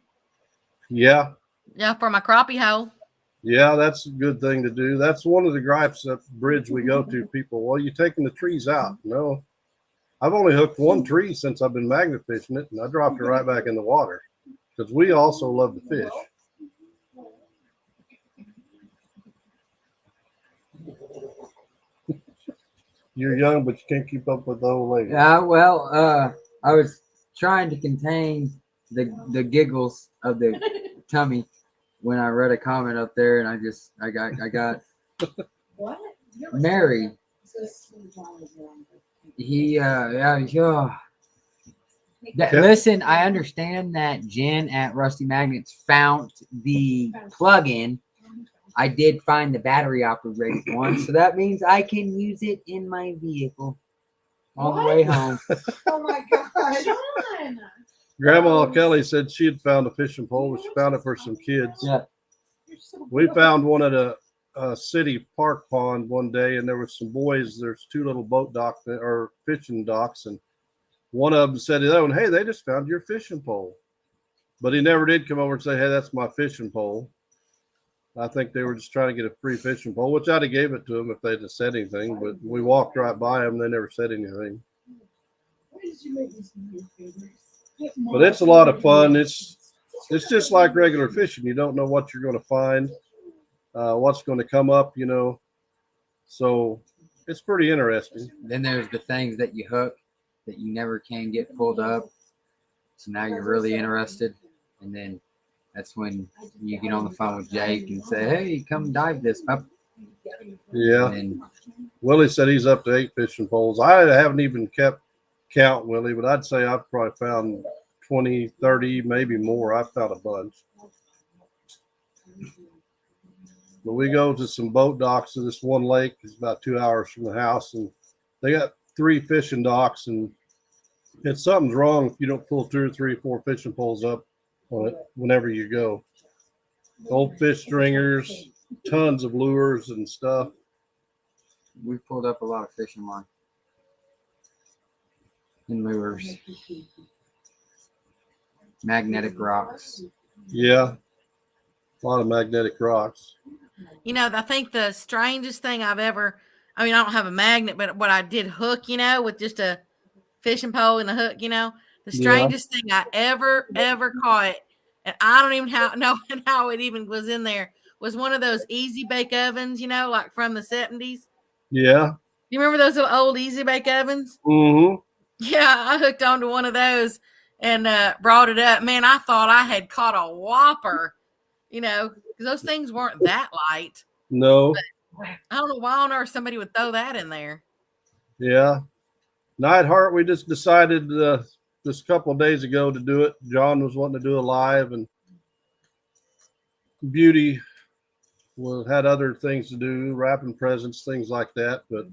Yeah. Yeah, for my crappie hole. Yeah, that's a good thing to do. That's one of the gripes at the bridge we go to. People, well, you're taking the trees out. No, I've only hooked one tree since I've been magnet fishing it, and I dropped it right back in the water because we also love to fish. You're young, but you can't keep up with the old lady. Yeah, well, I was trying to contain the giggles of the tummy when I read a comment up there, and I got What? Mary. Listen, I understand that Jen at Rusty Magnets found the plug-in. I did find the battery operated one, so that means I can use it in my vehicle on the way home. Oh my God. John. Grandma Kelly said she had found a fishing pole, but she found it for some kids. Yeah. We found one at a city park pond one day, and there was some boys. There's 2 little boat docks or fishing docks, and one of them said to the other one, "Hey, they just found your fishing pole," but he never did come over and say, "Hey, that's my fishing pole." I think they were just trying to get a free fishing pole, which I'd have gave it to them if they'd have said anything. But we walked right by them; they never said anything. But it's a lot of fun. It's just like regular fishing. You don't know what you're going to find, what's going to come up, So it's pretty interesting. Then there's the things that you hook that you never can get pulled up. So now you're really interested. And then that's when you get on the phone with Jake and say, "Hey, come dive this up." Yeah. And Willie said he's up to 8 fishing poles. I haven't even kept count, Willie, but I'd say I've probably found 20, 30, maybe more. I've found a bunch. But we go to some boat docks to this one lake. It's about 2 hours from the house, and they got 3 fishing docks. And if something's wrong if you don't pull 2 or 3 or 4 fishing poles up on it whenever you go. Old fish stringers, tons of lures and stuff. We pulled up a lot of fishing line and lures, magnetic rocks. Yeah, a lot of magnetic rocks. You know, I think the strangest thing I don't have a magnet, but what I did hook, with just a fishing pole and a hook, the strangest thing I ever caught, and I don't even know how it even was in there, was one of those easy bake ovens, like from the 70s. Yeah. You remember those little old easy bake ovens? Mm-hmm. Yeah, I hooked onto one of those and brought it up. Man, I thought I had caught a whopper, because those things weren't that light. No. But I don't know why on earth somebody would throw that in there. Yeah. Nightheart, we just decided this couple of days ago to do it. John was wanting to do a live, and Beauty had other things to do, wrapping presents, things like that. But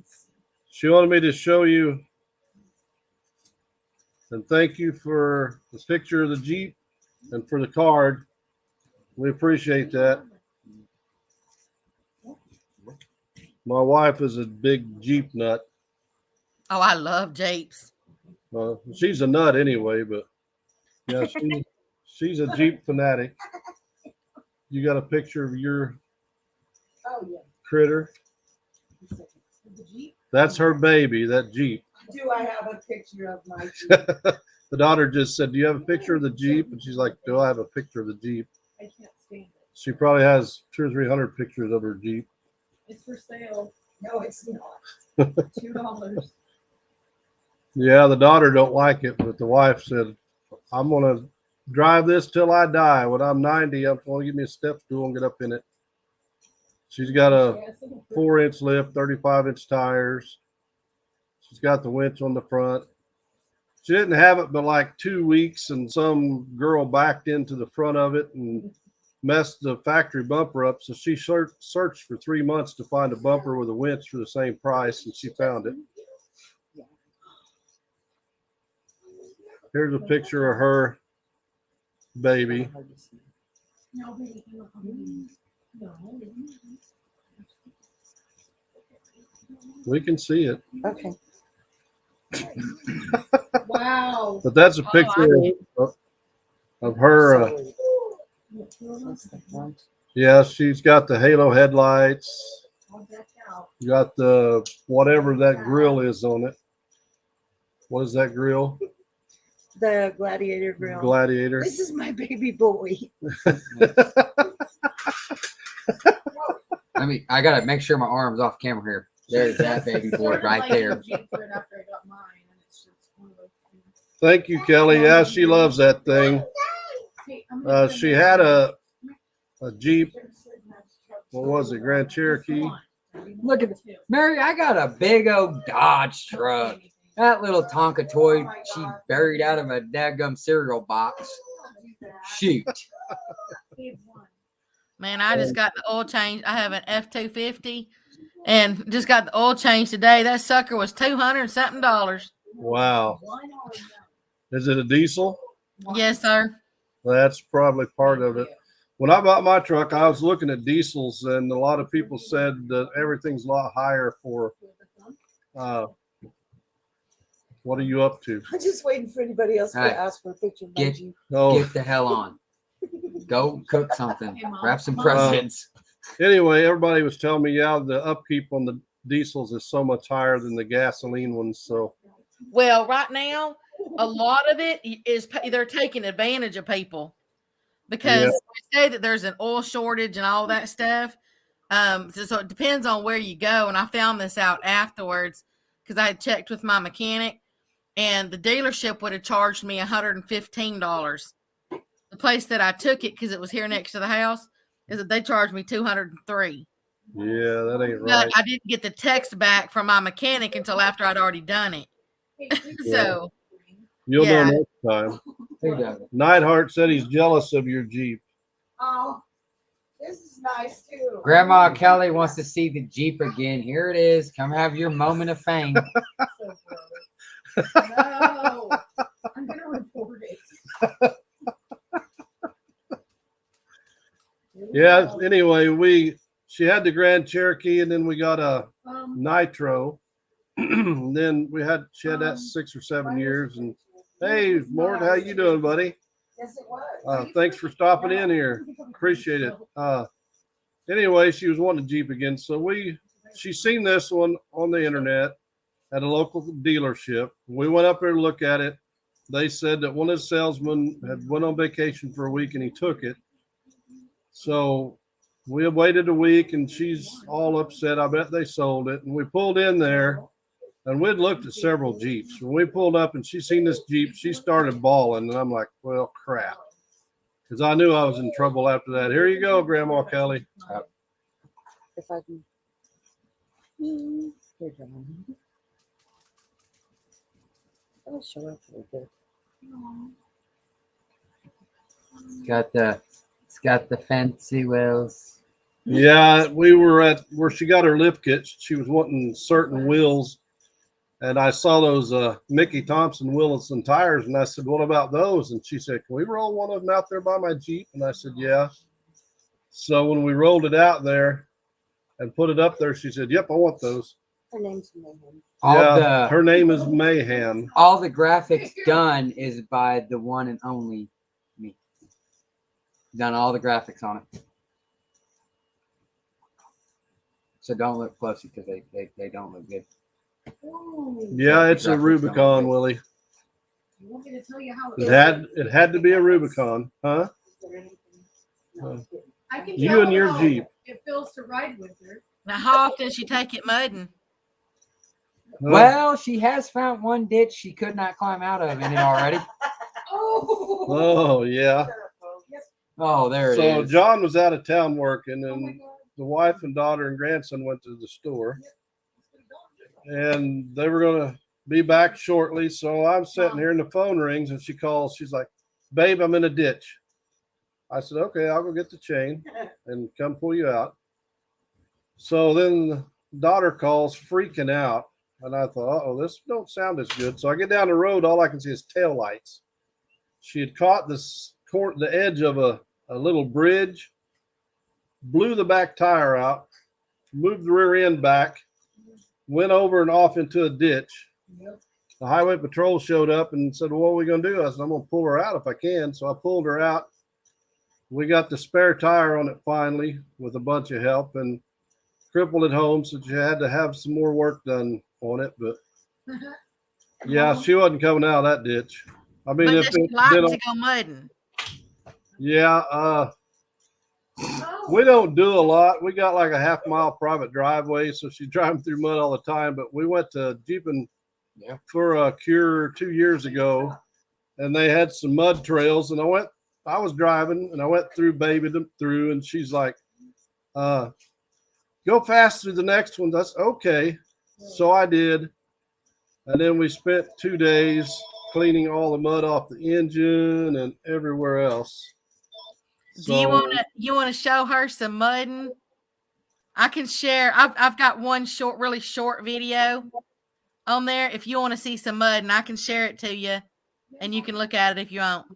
she wanted me to show you and thank you for the picture of the Jeep and for the card. We appreciate that. My wife is a big Jeep nut. Oh, I love Jeeps. She's a nut anyway, but yeah, she's a Jeep fanatic. You got a picture of your critter? That's her baby, that Jeep. Do I have a picture of my Jeep? The daughter just said, do you have a picture of the Jeep? And she's like, do I have a picture of the Jeep? I can't stand it. She probably has 200 or 300 pictures of her Jeep. It's for sale. No, it's not. $2. Yeah, the daughter don't like it, but the wife said, I'm going to drive this till I die. When I'm 90, I'm going to give me a step stool and get up in it. She's got a 4-inch lift, 35-inch tires. She's got the winch on the front. She didn't have it but like 2 weeks, and some girl backed into the front of it and messed the factory bumper up. So she searched for 3 months to find a bumper with a winch for the same price, and she found it. Here's a picture of her baby. We can see it. Okay. Wow. But that's a picture of her. Yeah, she's got the halo headlights. You got the whatever that grill is on it. What is that grill? The Gladiator grill. Gladiator. This is my baby boy. I gotta make sure my arm's off camera here. There's that baby boy right there. Thank you, Kelly. Yeah, she loves that thing. She had a Jeep. What was it? Grand Cherokee. Look at Mary. I got a big old Dodge truck. That little Tonka toy she buried out of a daggum cereal box. Shoot. Man, I just got the oil change. I have an F-250 and just got the oil change today. That sucker was $200 something. Wow. Is it a diesel? Yes, sir. That's probably part of it. When I bought my truck, I was looking at diesels, and a lot of people said that everything's a lot higher for what are you up to? I'm just waiting for anybody else to All right. ask for a picture of my Get, Jeep. get the hell on. Go cook something. Wrap some presents. Anyway, everybody was telling me, yeah, the upkeep on the diesels is so much higher than the gasoline ones. So, well, right now, a lot of it is they're taking advantage of people because they say that there's an oil shortage and all that stuff. So it depends on where you go. And I found this out afterwards because I had checked with my mechanic, and the dealership would have charged me $115. The place that I took it, because it was here next to the house, is that they charged me $203. yeah, that ain't But right. I didn't get the text back from my mechanic until after I'd already done it. So You'll Yeah. know next time. Who does it? Neidhart said he's jealous of your Jeep. Oh, this is nice too. Grandma Kelly wants to see the Jeep again. Here it is. Come have your moment of fame. No, I'm gonna report it. Yeah. Anyway, she had the Grand Cherokee, and then we got a Nitro. And then she had that 6 or 7 years. And hey, Mort, how you doing, buddy? Yes, it was. Thanks for stopping in here. Appreciate it. Anyway, she was wanting a Jeep again, so she's seen this one on the internet at a local dealership. We went up there to look at it. They said that one of the salesmen had went on vacation for a week and he took it. So we have waited a week and she's all upset. I bet they sold it. And we pulled in there and we'd looked at several Jeeps. When we pulled up and she seen this Jeep, she started bawling. And I'm like, well, crap. Because I knew I was in trouble after that. Here you go, Grandma Kelly. If I can. Here, Grandma. That'll show up really good. It's got the fancy wheels. Yeah, we were at where she got her lift kit. She was wanting certain wheels. And I saw those Mickey Thompson Wilson tires. And I said, what about those? And she said, can we roll one of them out there by my Jeep? And I said, yeah. So when we rolled it out there and put it up there, she said, yep, I want those. Her name's Megan. Her name is Mayhem. All the graphics done is by the one and only me. Done all the graphics on it. So don't look closely because they don't look good. Yeah, it's a Rubicon, Willie. You want me to tell you how It had to be a Rubicon, huh? I can You tell and your how Jeep. It feels to ride with her. now, how often does she take it mudding? Well, she has found one ditch she could not climb out of in it already. Oh, yeah. Oh, there it So is. John was out of town working, Oh my and God. the wife and daughter and grandson went to the store, and they were going to be back shortly. So I'm sitting here and the phone rings and she calls. She's like, babe, I'm in a ditch. I said, okay, I'll go get the chain and come pull you out. So then the daughter calls freaking out. And I thought, oh, this don't sound as good. So I get down the road. All I can see is tail lights. She had caught the edge of a little bridge, blew the back tire out, moved the rear end back, went over and off into a ditch. The highway patrol showed up and said, well, what are we going to do? I said, I'm going to pull her out if I can. So I pulled her out. We got the spare tire on it finally with a bunch of help and crippled it home. So she had to have some more work done on it. But yeah, she wasn't coming out of that ditch. I mean, But if does she it like been to go mudding? yeah, we don't do a lot. We got like a half-mile private driveway, so she's driving through mud all the time. But we went to Jeeping for a cure 2 years ago, and they had some mud trails. And I was driving, and I went through, babied them through, and she's like, "Go fast through the next one." That's okay. So I did, and then we spent 2 days cleaning all the mud off the engine and everywhere else. Do you want to show her some mudding? I can share. I've got one really short video on there. If you want to see some mudding, I can share it to you, and you can look at it if you want.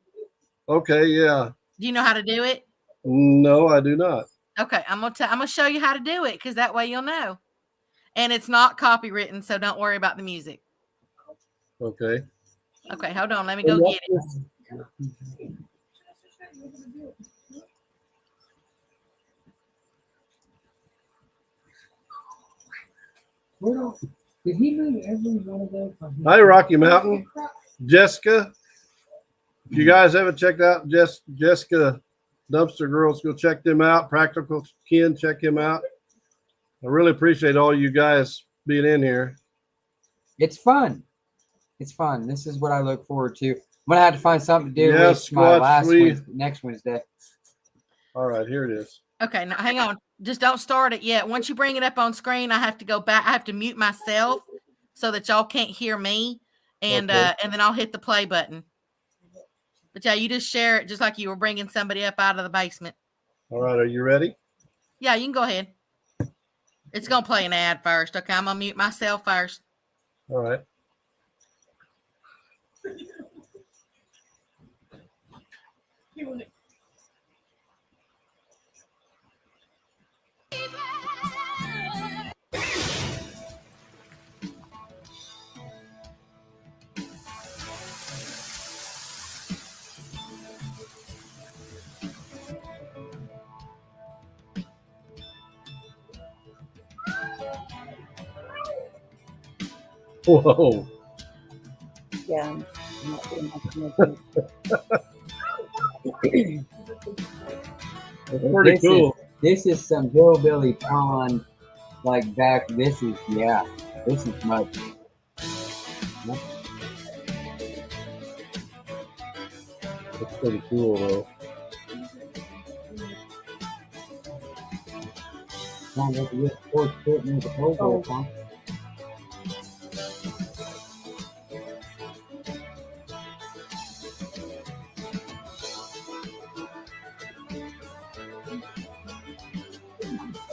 Okay, yeah. Do you know how to do it? No, I do not. Okay, I'm gonna show you how to do it because that way you'll know. And it's not copywritten, so don't worry about the music. Okay. Okay, hold on. Let me go get it. Did he move every one of those? Hi, Rocky Mountain. Jessica. If you guys haven't checked out Jessica Dumpster Girls, go check them out. Practical Ken, check him out. I really appreciate all you guys being in here. It's fun. It's fun. This is what I look forward to. I'm gonna have to find something to do Yes, with my Squatch, next Wednesday. All right, here it is. Okay, now hang on. Just don't start it yet. Once you bring it up on screen, I have to go back. I have to mute myself so that y'all can't hear me. and Okay. and then I'll hit the play button. But yeah, you just share it just like you were bringing somebody up out of the basement. All right. Are you ready? Yeah, you can go ahead. It's gonna play an ad first. Okay, I'm gonna mute myself first. All right. Whoa. Yeah. I'm not doing much. That's pretty cool. This is some hillbilly pond, like back. This is much. That's pretty cool, though. Sounds like a real sports fitting with a pole huh?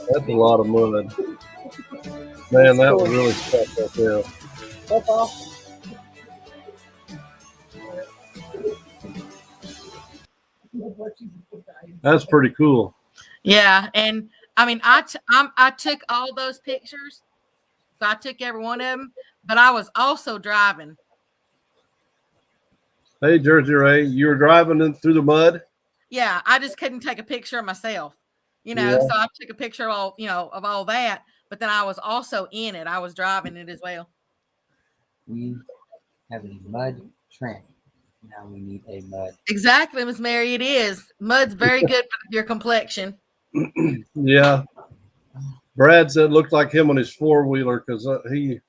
That's a lot of mud. Man, that was really tough up there. That's awesome. That's pretty cool. Yeah, and I mean, I took all those pictures. So I took every one of them, but I was also driving. Hey, Jersey Ray, you were driving through the mud? Yeah, I just couldn't take a picture of myself, you know. Yeah. So I took a picture of all, of all that. But then I was also in it. I was driving it as well. We have a mud tramp. Now we need a mud. Exactly, Miss Mary. It is. Mud's very good for your complexion. Yeah. Brad said it looked like him on his four-wheeler because he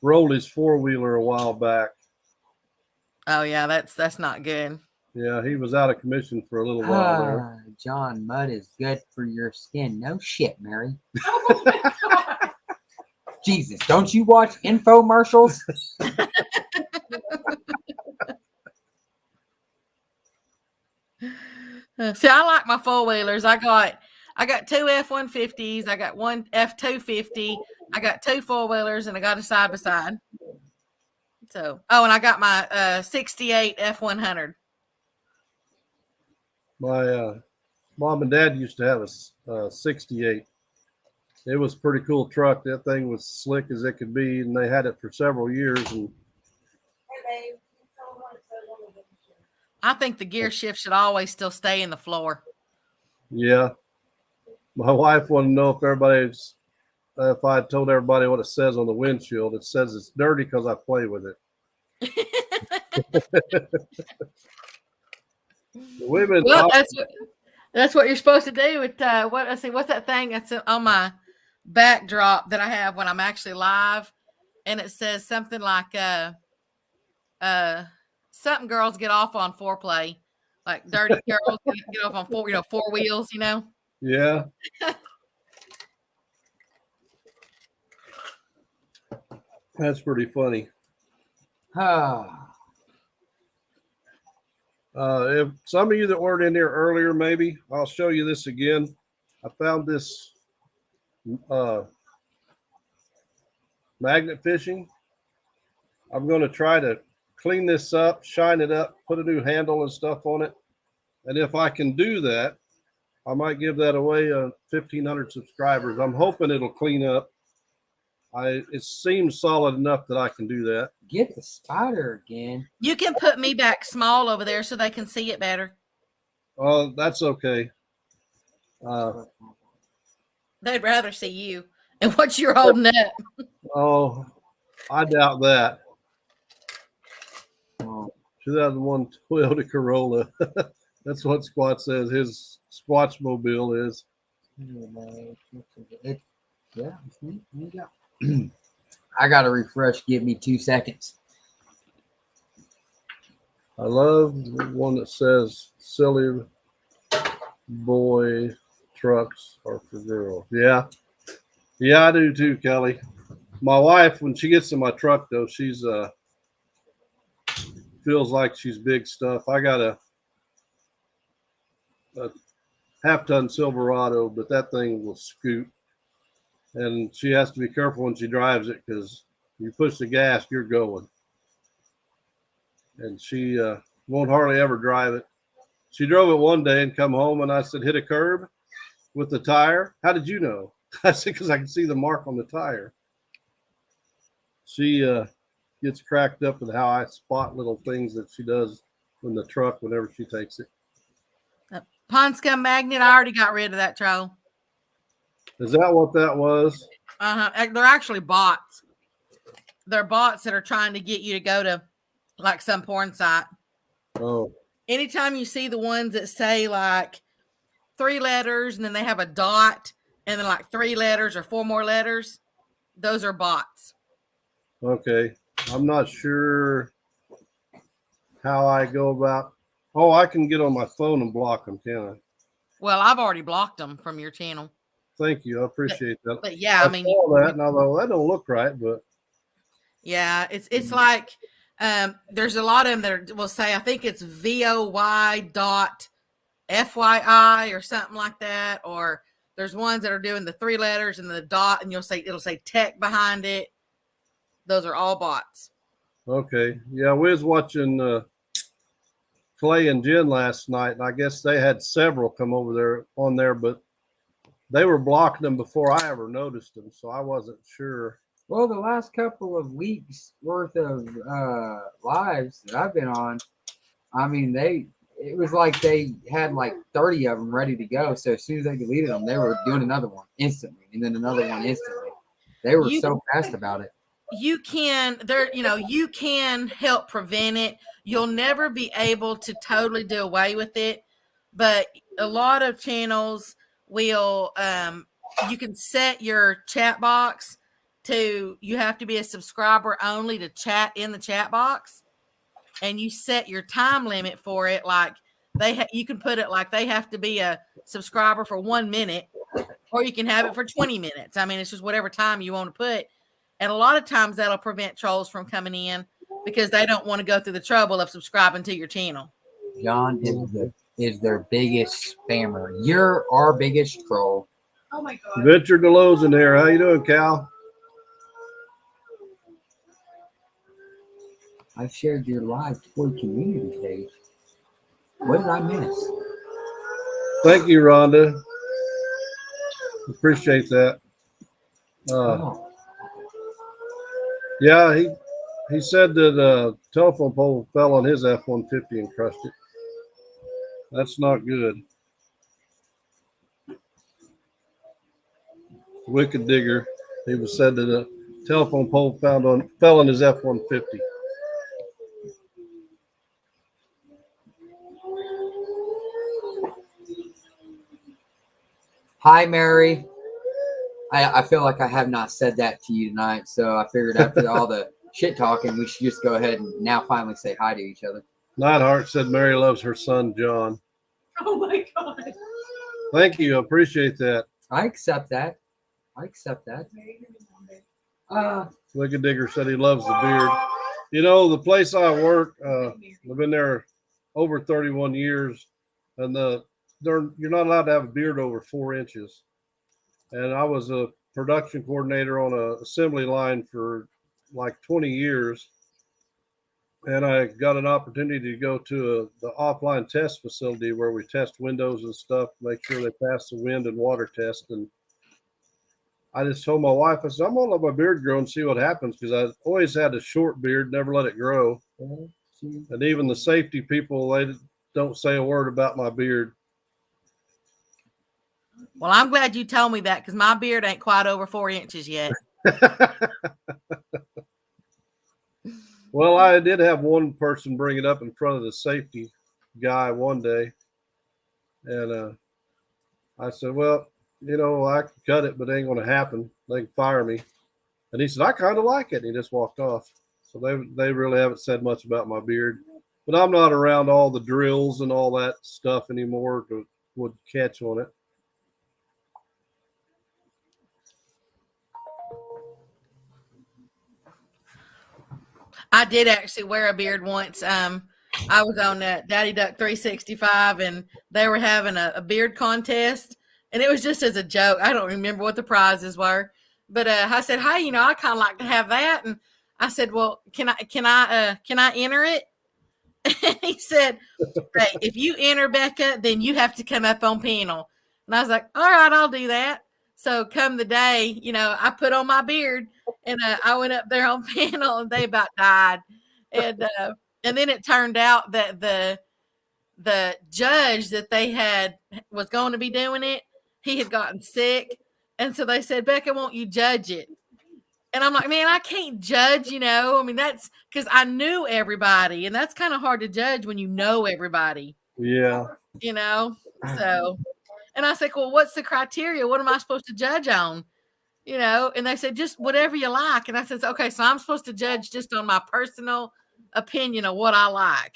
rolled his four-wheeler a while back. Oh yeah, that's not good. Yeah, he was out of commission for a little while there. John, mud is good for your skin. No shit, Mary. Jesus, don't you watch infomercials? See, I like my four-wheelers. I got two F-150s. I got one F-250. I got two four-wheelers, and I got a side-by-side. So, and I got my 68 F-100. My mom and dad used to have a 68. It was a pretty cool truck. That thing was slick as it could be, and they had it for several years. And I think the gear shift should always still stay in the floor. yeah, my wife wanted to know if I told everybody what it says on the windshield. It says it's dirty because I play with it. Women. Well, that's what you're supposed to do with what's that thing that's on my backdrop that I have when I'm actually live, and it says something like something girls get off on foreplay, like dirty girls get off on four wheels, Yeah. That's pretty funny. If some of you that weren't in there earlier, maybe I'll show you this again. I found this magnet fishing. I'm going to try to clean this up, shine it up, put a new handle and stuff on it. And if I can do that, I might give that away 1,500 subscribers. I'm hoping it'll clean up. It seems solid enough that I can do that. Get the spider again. You can put me back small over there so they can see it better. That's okay. They'd rather see you and what you're holding up. Oh, I doubt that. 2001 Toyota Corolla. That's what Squat says his Squatch mobile is. Yeah, I got to refresh. Give me 2 seconds. I love the one that says silly boy trucks are for girls. Yeah, I do too, Kelly. My wife, when she gets in my truck, though, she's feels like she's big stuff. I got a half-ton Silverado, but that thing will scoot, and she has to be careful when she drives it because you push the gas, you're going. And she won't hardly ever drive it. She drove it one day and come home, and I said, hit a curb with the tire. How did you know? I said, because I can see the mark on the tire. She gets cracked up with how I spot little things that she does in the truck whenever she takes it. Pond scum magnet, I already got rid of that troll. Is that what that was? They're actually bots. They're bots that are trying to get you to go to like some porn site. Oh. Anytime you see the ones that say like 3 letters and then they have a dot and then like 3 letters or 4 more letters, those are bots. Okay. I'm not sure how I go about. Oh, I can get on my phone and block them, can I? Well, I've already blocked them from your channel. Thank you. I appreciate that. But yeah, I mean, saw that and I thought, well, that don't look right, but yeah, it's like there's a lot of them that will say, I think it's VOY.FYI or something like that, or there's ones that are doing the 3 letters and the dot, and it'll say tech behind it. Those are all bots. okay. Yeah, we was watching Clay and Jen last night, and I guess they had several come over there on there, but they were blocking them before I ever noticed them, so I wasn't sure. Well, the last couple of weeks worth of lives that I've been on, I mean, it was like they had like 30 of them ready to go. So as soon as they deleted them, they were doing another one instantly, and then another one instantly. They were so fast about it. You can help prevent it. You'll never be able to totally do away with it, but a lot of channels will you can set your chat box to, you have to be a subscriber only to chat in the chat box, and you set your time limit for it. Like you can put it like they have to be a subscriber for 1 minute, or you can have it for 20 minutes. I mean, it's just whatever time you want to put. And a lot of times that'll prevent trolls from coming in because they don't want to go through the trouble of subscribing to your channel. John is their biggest spammer. You're our biggest troll. Oh my God. Venture Delo's in there. How you doing, Cal? I shared your live toy community page. What did I miss? Thank you, Rhonda. Appreciate that. Yeah, he said that a telephone pole fell on his F-150 and crushed it. That's not good. Wicked Digger. He was said that a telephone pole fell on his F-150. Hi, Mary. I feel like I have not said that to you tonight, so I figured after all the shit talking, we should just go ahead and now finally say hi to each other. Nightheart said Mary loves her son, John. Oh my God. Thank you. I appreciate that. I accept that. Wicked Digger said he loves the beard. You know, the place I work, I've been there over 31 years, and you're not allowed to have a beard over 4 inches. And I was a production coordinator on an assembly line for like 20 years. And I got an opportunity to go to the offline test facility where we test windows and stuff, make sure they pass the wind and water test. And I just told my wife, I said, I'm going to let my beard grow and see what happens, because I always had a short beard, never let it grow. And even the safety people, they don't say a word about my beard. Well, I'm glad you told me that, because my beard ain't quite over 4 inches yet. Well, I did have one person bring it up in front of the safety guy one day. And I said, well, you know, I can cut it, but it ain't going to happen. They can fire me. And he said, I kind of like it. And he just walked off. So they really haven't said much about my beard. But I'm not around all the drills and all that stuff anymore to would catch on it. I did actually wear a beard once. I was on Daddy Duck 365, and they were having a beard contest, and it was just as a joke. I don't remember what the prizes were, but I said, "Hey, I kind of like to have that." And I said, "Well, can I enter it?" And he said, "Hey, if you enter, Becca, then you have to come up on panel." And I was like, "All right, I'll do that." So come the day, I put on my beard, and I went up there on panel, and they about died. And then it turned out that the judge that they had was going to be doing it, he had gotten sick, and so they said, "Becca, won't you judge it?" And I'm like, "Man, I can't judge, I mean, that's because I knew everybody, and that's kind of hard to judge when you know everybody, Yeah. So, and I said, "Well, what's the criteria? What am I supposed to judge on?" And they said, "Just whatever you like." And I said, "Okay, so I'm supposed to judge just on my personal opinion of what I like."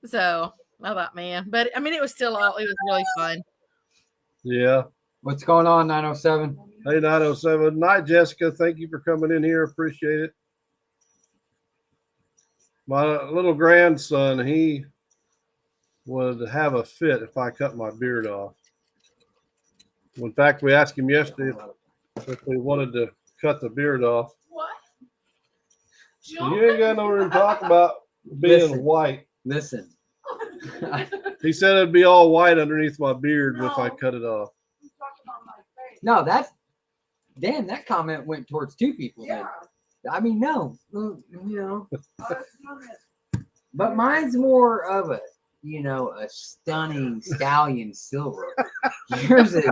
So I thought, man, but I mean, it was really fun. Yeah. What's going on, 907? Hey, 907. Night, Jessica. Thank you for coming in here. Appreciate it. My little grandson, he would have a fit if I cut my beard off. In fact, we asked him yesterday if we wanted to cut the beard off. What? You ain't got no room to talk about being white. Listen. He said it'd be all white underneath my beard if I cut it off. No, that comment went towards two people. Yeah. I mean, no, but mine's more of a stunning stallion silver. Yours is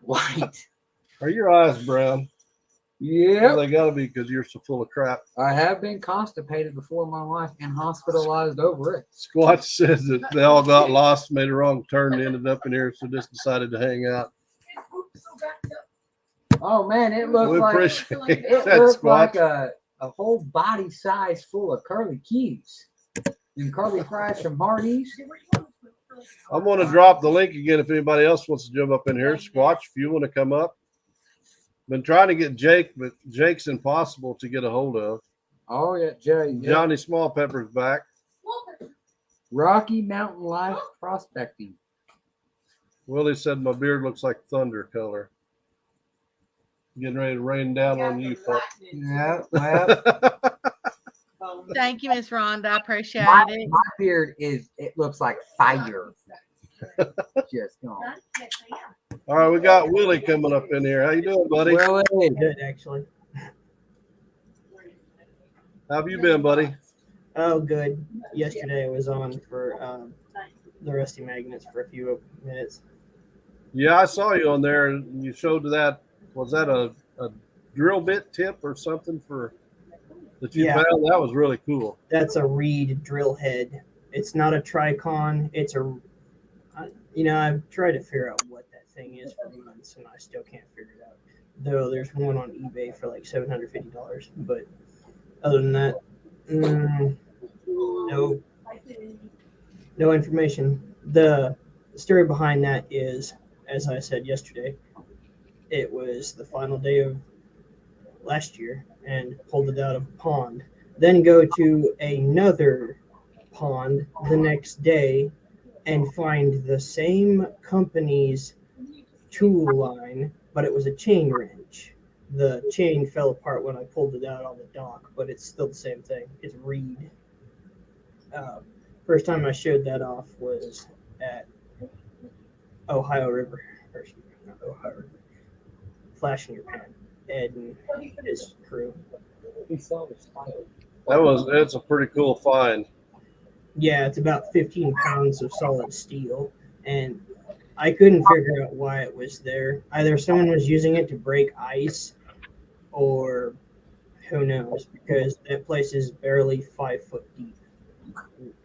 white. Are your eyes brown? Yeah. Well, they got to be because you're so full of crap. I have been constipated before in my life and hospitalized over it. Squatch says that they all got lost, made a wrong turn, and ended up in here, so just decided to hang out. Oh man, it looked We like appreciate it that, looked like Squatch. a whole body size full of curly cues and curly fries from Hardee's. I'm going to drop the link again if anybody else wants to jump up in here. Squatch, if you want to come up. Been trying to get Jake, but Jake's impossible to get a hold of. Oh yeah, Jay. Yeah. Johnny Small Pepper's back. Rocky Mountain Life Prospecting. Willie said my beard looks like thunder color. Getting ready to rain down on you, pup. Yeah, well, Thank you, Miss Rhonda. I appreciate my it. beard it looks like fire. Just gone. All right, we got Willie coming up in here. How you doing, buddy? Well, Good, actually. How have you been, buddy? Oh, good. Yesterday I was on for the Rusty Magnets for a few minutes. Yeah, I saw you on there, and you showed that. Was that a drill bit tip or something that you found? That was really cool. That's a reed drill head. It's not a Tricon. It's I've tried to figure out what that thing is for months, and I still can't figure it out. Though there's one on eBay for like $750, but other than that, no information. The story behind that is, as I said yesterday, it was the final day of last year and pulled it out of a pond. Then go to another pond the next day and find the same company's tool line, but it was a chain wrench. The chain fell apart when I pulled it out on the dock, but it's still the same thing. It's reed. First time I showed that off was at Ohio River. Flash in your pan. Ed and his crew. It's a pretty cool find. Yeah, it's about 15 pounds of solid steel, and I couldn't figure out why it was there. Either someone was using it to break ice, or who knows, because that place is barely 5 foot deep.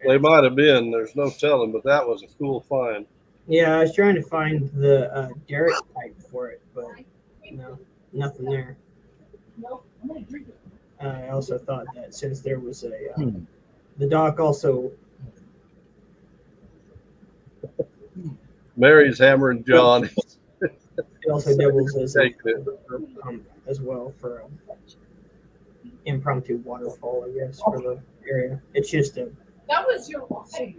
They might have been. There's no telling, but that was a cool find. Yeah, I was trying to find the derrick pipe for it, but no, nothing there. I also thought that since there was the dock also. Mary's hammering John. It also doubles as a pump as well for impromptu waterfall, I guess, for the area. It's just a That was your wife.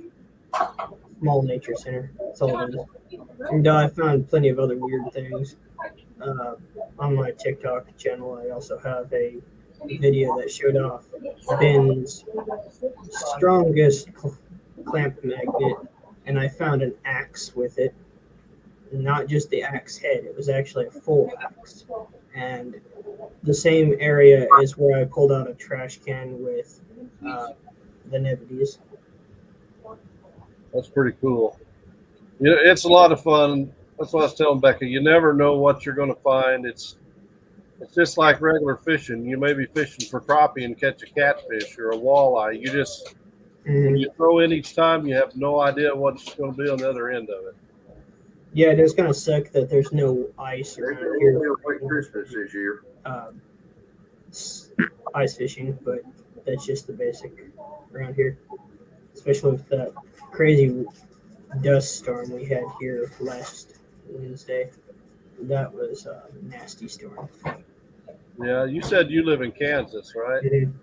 small nature center. That's all it is. And I found plenty of other weird things. On my TikTok channel, I also have a video that showed off Ben's strongest clamp magnet, and I found an axe with it. Not just the axe head, it was actually a full axe. And the same area is where I pulled out a trash can with the Nevides. That's pretty cool. You know, it's a lot of fun. That's what I was telling Becca. You never know what you're going to find. It's just like regular fishing. You may be fishing for crappie and catch a catfish or a walleye. You just when you throw in each time, you have no idea what's going to be on the other end of it. Yeah, it is going to suck that there's no ice around here. Christmas this year. Ice fishing, but that's just the basic around here. Especially with that crazy dust storm we had here last Wednesday. That was a nasty storm. Yeah, you said you live in Kansas, right? Mhm.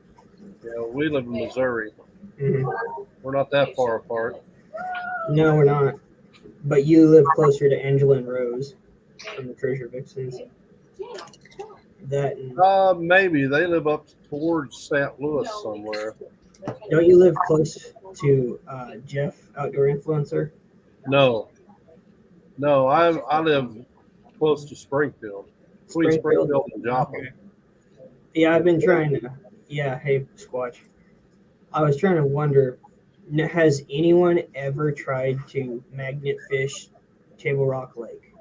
Yeah, we live in Missouri. Mhm. We're not that far apart. No, we're not. But you live closer to Angela and Rose from the Treasure Vixens. That and, Maybe they live up towards St. Louis somewhere. don't you live close to Jeff, Outdoor Influencer? No, I live close to Springfield, between Springfield and Joplin. Yeah, I've been trying to. Yeah, hey, Squatch. I was trying to wonder, has anyone ever tried to magnet fish Table Rock Lake?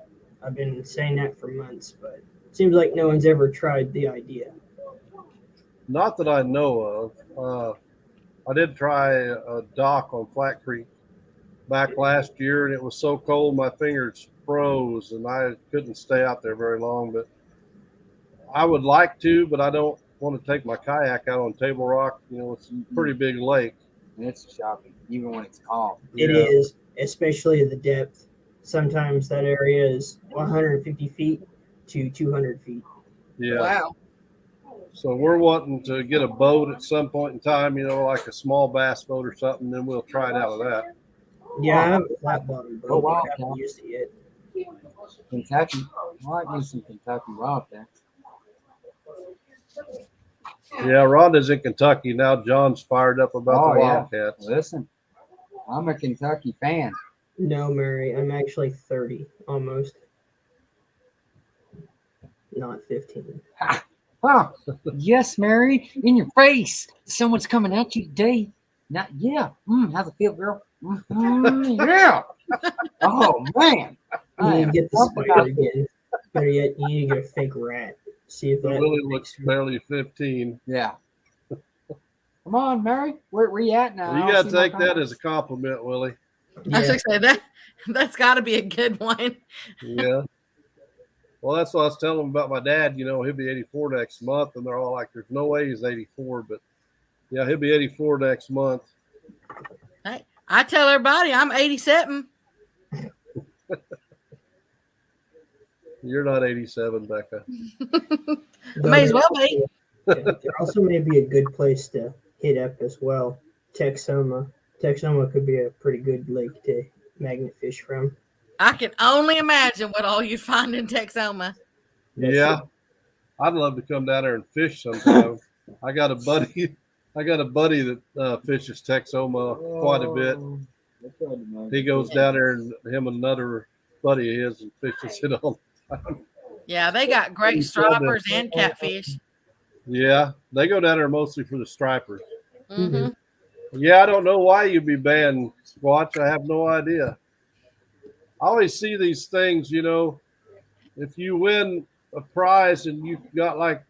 I've been saying that for months, but it seems like no one's ever tried the idea. Not that I know of. I did try a dock on Flat Creek back last year, and it was so cold my fingers froze, and I couldn't stay out there very long. But I would like to, but I don't want to take my kayak out on Table Rock. You know, it's a pretty big lake. And it's shocking, even when it's calm. It is, especially the depth. Sometimes that area is 150 feet to 200 feet. Yeah. Wow. So we're wanting to get a boat at some point in time, you know, like a small bass boat or something, then we'll try it out of that. Yeah, I have a flat bottom boat. Oh, wow, I haven't used it yet. Kentucky. Might be some Kentucky wildcat. Yeah, Rhonda's in Kentucky now. John's fired up about the Wildcats. Listen, I'm a Kentucky fan. No, Mary, I'm actually 30, almost. Not 15. Huh. Yes, Mary, in your face. Someone's coming at you today. Not yeah. How's it feel, girl? Yeah. Oh man. You need to get the spider again. Better yet, you need to get a fake rat. See if that Lily looks barely 15. Yeah. Come on, Mary. Where you at now? You got to take that as a compliment, Willie. I was going to say that's got to be a good one. Yeah. Well, that's what I was telling them about my dad. You know, he'll be 84 next month, and they're all like, "There's no way he's 84." But yeah, he'll be 84 next month. Hey, I tell everybody I'm 87. You're not 87, Becca. May as well be. There also may be a good place to hit up as well. Texoma. Texoma could be a pretty good lake to magnet fish from. I can only imagine what all you find in Texoma. Yeah, I'd love to come down there and fish sometime. I got a buddy that fishes Texoma quite a bit. He goes down there, and him and another buddy of his and fishes it all the time. Yeah, they got great stripers and catfish. Yeah, they go down there mostly for the stripers. Mm-hmm. Yeah, I don't know why you'd be banned, Squatch. I have no idea. I always see these things, you know, if you win a prize and you've got like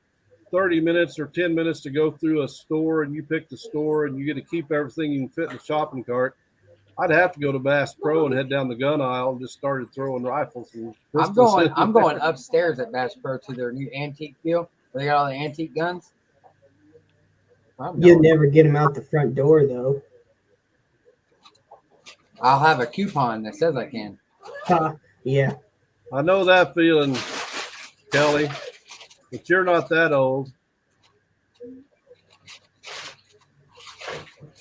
30 minutes or 10 minutes to go through a store and you pick the store and you get to keep everything you can fit in the shopping cart, I'd have to go to Bass Pro and head down the gun aisle and just started throwing rifles and pistols. I'm going upstairs at Bass Pro to their new antique field where they got all the antique guns. You'd never get them out the front door, though. I'll have a coupon that says I can. Yeah. I know that feeling, Kelly, but you're not that old.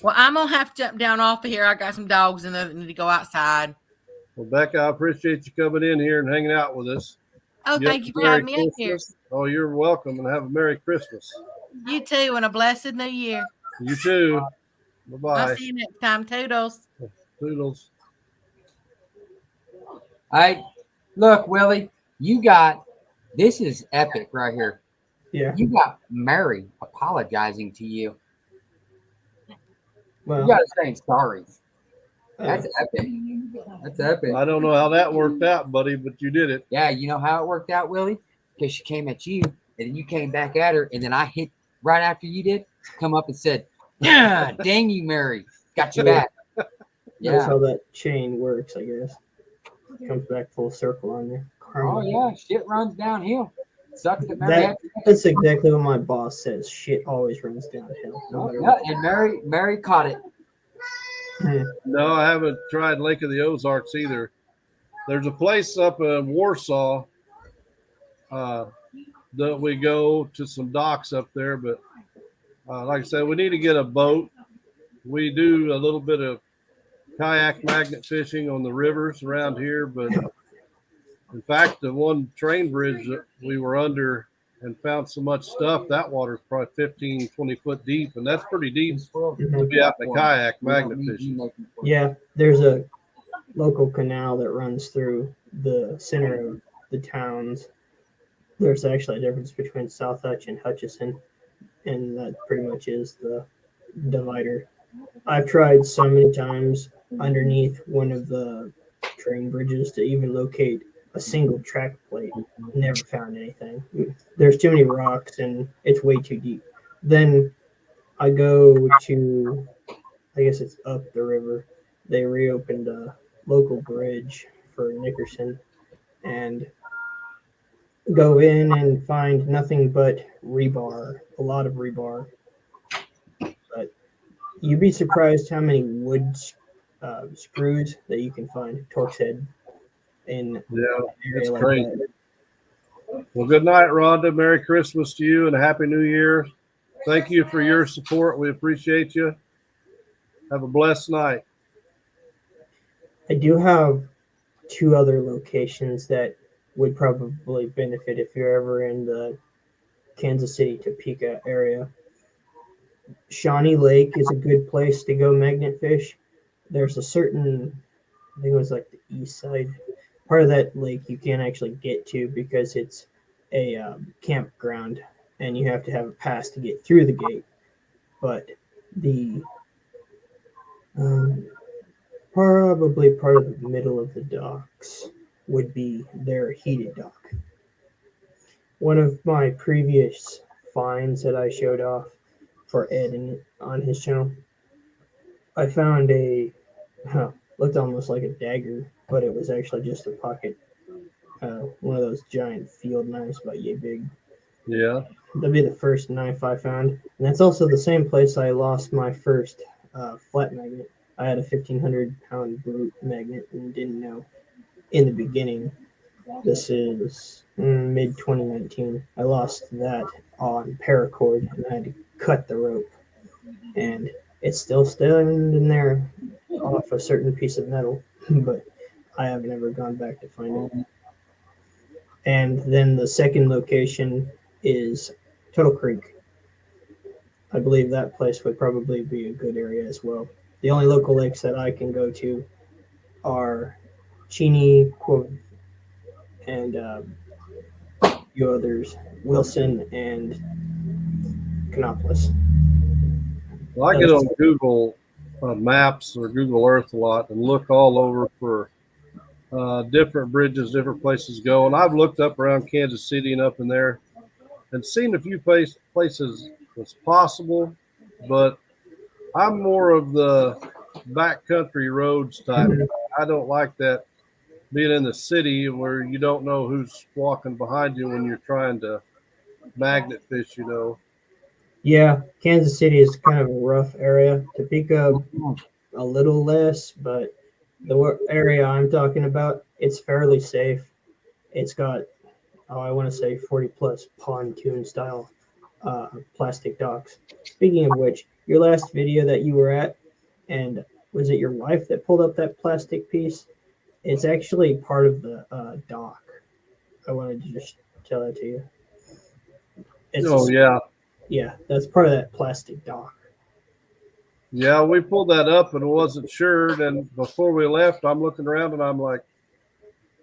Well, I'm gonna have to jump down off of here. I got some dogs in there that need to go outside. Well, Becca, I appreciate you coming in here and hanging out with us. Oh, You have thank a you for Merry having me up here. Christmas. Oh, you're welcome, and have a Merry Christmas. You too, and a blessed new year. You too. I'll Bye-bye. see you next time. Toodles. Toodles. Look, Willie, this is epic right here. Yeah. You got Mary apologizing to you. Well, You got to say sorry. uh, That's epic. That's epic. I don't know how that worked out, buddy, but you did it. Yeah, you know how it worked out, Willie? Because she came at you, and then you came back at her, and then I hit right after you did, come up and said, "Yeah, dang you, Mary. Got you back." that's Yeah. how that chain works, I guess. Comes back full circle on you. Karma. Oh, yeah. Shit runs downhill. Sucks that Mary That- had That's exactly what my boss says. Shit always runs downhill. No matter yeah, and Mary caught it. what. No, I haven't tried Lake of the Ozarks either. There's a place up in Warsaw that we go to some docks up there, but like I said, we need to get a boat. We do a little bit of kayak magnet fishing on the rivers around here, but in fact, the one train bridge that we were under and found so much stuff, that water's probably 15, 20 foot deep, and that's pretty deep to be out in the kayak magnet fishing. Yeah, there's a local canal that runs through the center of the towns. There's actually a difference between South Hutch and Hutchison, and that pretty much is the divider. I've tried so many times underneath one of the train bridges to even locate a single track plate. Never found anything. There's too many rocks and it's way too deep. Then I go to, I guess it's up the river. They reopened a local bridge for Nickerson and go in and find nothing but rebar, a lot of rebar. But you'd be surprised how many wood screws that you can find, Torx head, in Yeah, an area it's like crazy. that. Well, good night, Rhonda. Merry Christmas to you and a Happy New Year. Thank you for your support. We appreciate you. Have a blessed night. I do have two other locations that would probably benefit if you're ever in the Kansas City, Topeka area. Shawnee Lake is a good place to go magnet fish. There's a certain, I think it was like the east side part of that lake you can't actually get to because it's a campground and you have to have a pass to get through the gate. But the probably part of the middle of the docks would be their heated dock. One of my previous finds that I showed off for Ed on his channel, I found looked almost like a dagger, but it was actually just a pocket, one of those giant field knives about yay big. Yeah. That'd be the first knife I found, and that's also the same place I lost my first flat magnet. I had a 1,500-pound brute magnet and didn't know in the beginning. This is mid 2019. I lost that on paracord and I had to cut the rope, and it's still standing there off a certain piece of metal, but I have never gone back to find it. And then the second location is Tuttle Creek. I believe that place would probably be a good area as well. The only local lakes that I can go to are Cheney, Quote, and a few others, Wilson and Canopolis. Well, I get on Google Maps or Google Earth a lot and look all over for different bridges, different places to go. And I've looked up around Kansas City and up in there and seen a few places that's possible, but I'm more of the backcountry roads type. I don't like that being in the city where you don't know who's walking behind you when you're trying to magnet fish, you know. Yeah, Kansas City is kind of a rough area. Topeka, a little less, but the area I'm talking about, it's fairly safe. It's got, I want to say 40 plus pontoon style plastic docks. Speaking of which, your last video that you were at, and was it your wife that pulled up that plastic piece? It's actually part of the dock. I wanted to just tell that to you. It's Oh yeah. yeah, that's part of that plastic dock. Yeah, we pulled that up and wasn't sure. Then before we left, I'm looking around and I'm like,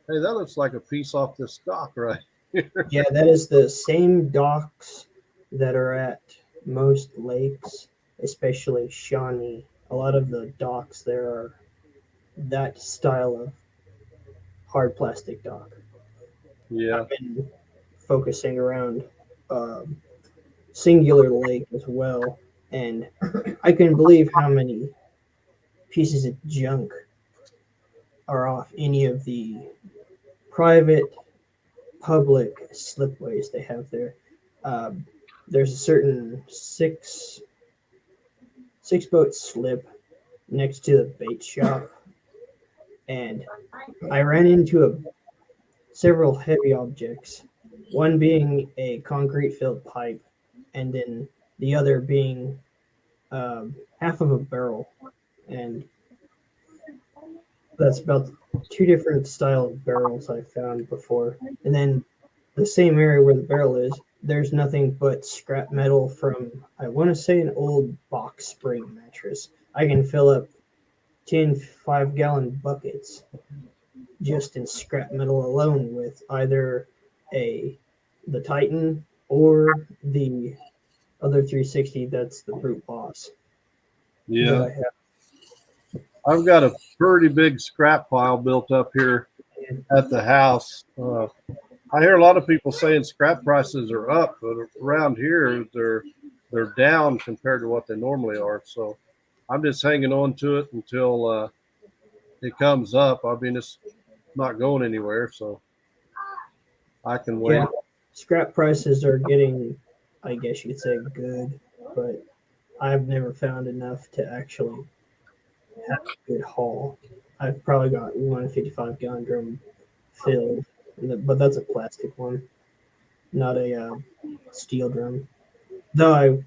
hey, that looks like a piece off this dock right here. Yeah, that is the same docks that are at most lakes, especially Shawnee. A lot of the docks there are that style of hard plastic dock. Yeah. I've been focusing around Singular Lake as well, and I couldn't believe how many pieces of junk are off any of the private, public slipways they have there. There's a certain six boat slip next to the bait shop, and I ran into several heavy objects, one being a concrete filled pipe, and then the other being half of a barrel. And that's about two different style of barrels I found before. And then the same area where the barrel is, there's nothing but scrap metal from, I want to say, an old box spring mattress. I can fill up 10 5-gallon buckets just in scrap metal alone with either the Titan or the other 360 that's the Brute Boss. Yeah. that I have. I've got a pretty big scrap pile built up here at the house. I hear a lot of people saying scrap prices are up, but around here they're down compared to what they normally are. So I'm just hanging on to it until it comes up. I mean, it's not going anywhere, so I can wait. Yeah, scrap prices are getting, I guess you could say, good, but I've never found enough to actually have a good haul. I've probably got one 55-gallon drum filled, but that's a plastic one, not a steel drum. Though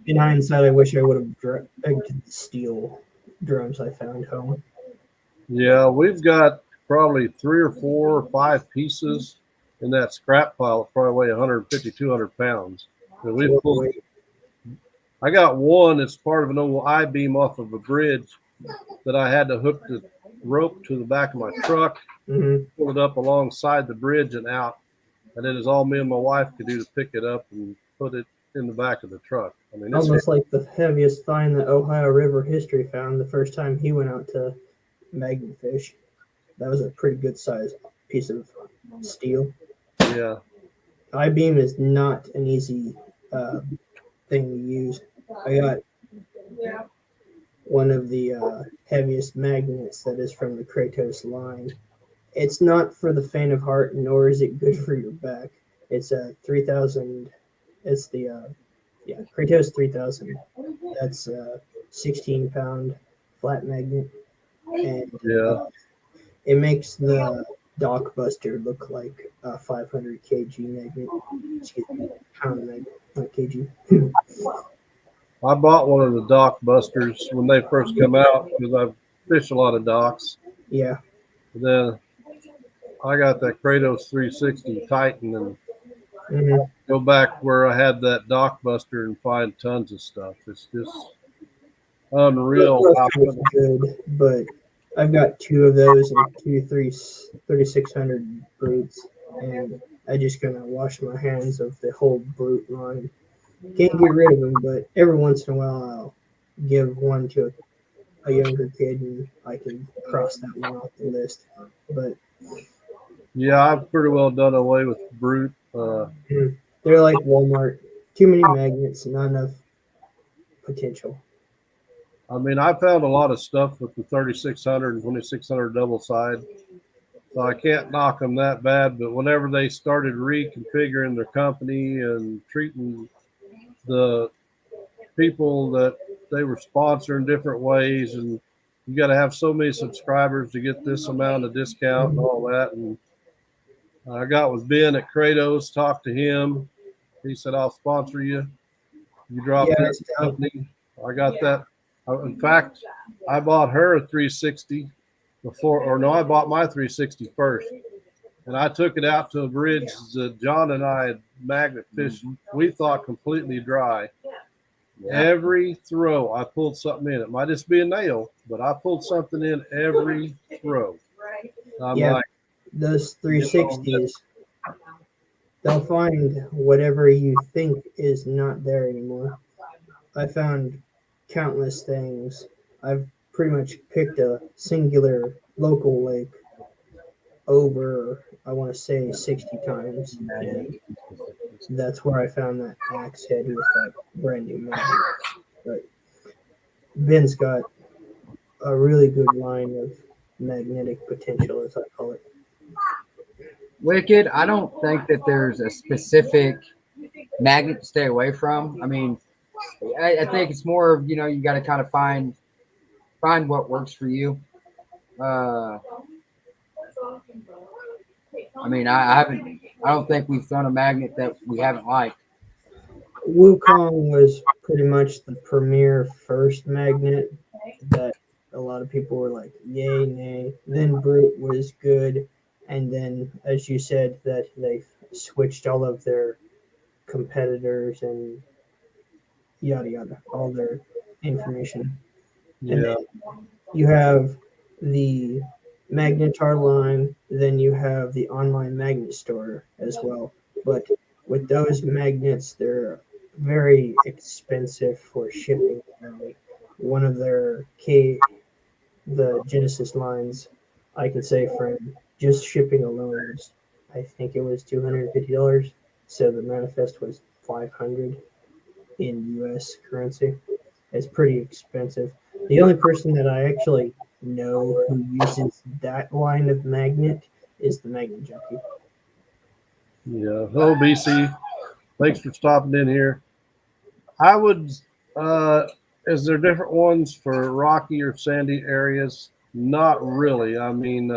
in hindsight, I wish I would have dragged the steel drums I found home. Yeah, we've got probably 3 or 4 or 5 pieces in that scrap pile that probably weigh 150, 200 pounds. And we've pulled, I got one that's part of an old I-beam off of a bridge that I had to hook the rope to the back of my truck, pull it up alongside the bridge and out. And it is all me and my wife could do to pick it up and put it in the back of the truck. I mean, it's almost like the heaviest find that Ohio River history found the first time he went out to Magnetfish. That was a pretty good size piece of steel. Yeah. I-beam is not an easy thing to use. I got one of the heaviest magnets that is from the Kratos line. It's not for the faint of heart, nor is it good for your back. It's a 3000. It's the Kratos 3000. That's a 16-pound flat magnet, and it makes the Dock Buster look like a 500 kg magnet. Excuse me, pound magnet, not kg. I bought one of the Dock Busters when they first come out because I've fished a lot of docks. Yeah. And then I got that Kratos 360 Titan and go back where I had that Dock Buster and find tons of stuff. It's just unreal. Good, but I've got 2 of those and 3600 brutes, and I just gonna wash my hands of the whole brute line. Can't get rid of them, but every once in a while I'll give one to a younger kid, and I can cross that one off the list. But yeah, I've pretty well done away with brute. They're like Walmart. Too many magnets, not enough potential. I mean, I found a lot of stuff with the 3600 and 2600 double side, so I can't knock them that bad. But whenever they started reconfiguring their company and treating the people that they were sponsoring different ways, and you got to have so many subscribers to get this amount of discount and all that. And I got with Ben at Kratos, talked to him. He said, I'll sponsor you. You drop this company. I got that. In fact, I bought her a 360 before, or no, I bought my 360 first. And I took it out to a bridge that John and I had magnet fished. We thought completely dry. Yeah. Every throw, I pulled something in. It might just be a nail, but I pulled something in every throw. I'm Yeah. like, Those 360s, they'll find whatever you think is not there anymore. I found countless things. I've pretty much picked a singular local lake over, I want to say, 60 times. And that's where I found that axe head with that brand new magnet. But Ben's got a really good line of magnetic potential, as I call it. Wicked. I don't think that there's a specific magnet to stay away from. I mean, I think it's more of, you got to kind of find what works for you. I mean, I don't think we've thrown a magnet that we haven't liked. Wukong was pretty much the premier first magnet that a lot of people were like, yay, nay. Then Brute was good. And then, as you said, that they switched all of their competitors and yada yada, all their information. And yeah, then you have the Magnetar line, then you have the online magnet store as well. But with those magnets, they're very expensive for shipping. One of their the Genesis lines, I can say from just shipping alone was, I think it was $250. So the manifest was 500 in US currency. It's pretty expensive. The only person that I actually know who uses that line of magnet is the Magnet Junkie. yeah. Hello, BC. Thanks for stopping in here. I would, is there different ones for rocky or sandy areas? Not really. I mean,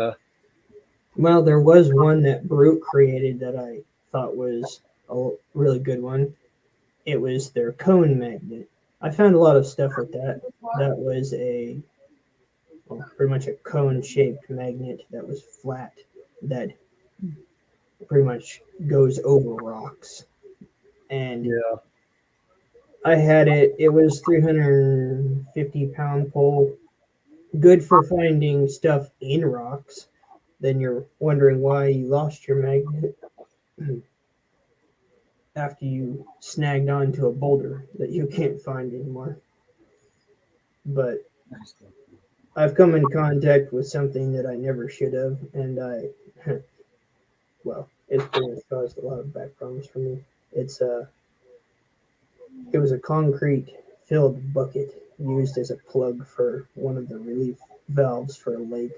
Well, there was one that Brute created that I thought was a really good one. It was their cone magnet. I found a lot of stuff with that. That was pretty much a cone-shaped magnet that was flat, that pretty much goes over rocks. And yeah, I had it. It was 350-pound pole, good for finding stuff in rocks. Then you're wondering why you lost your magnet after you snagged onto a boulder that you can't find anymore. But I've come in contact with something that I never should have, and well, it's pretty much caused a lot of back problems for me. It was a concrete filled bucket used as a plug for one of the relief valves for a lake.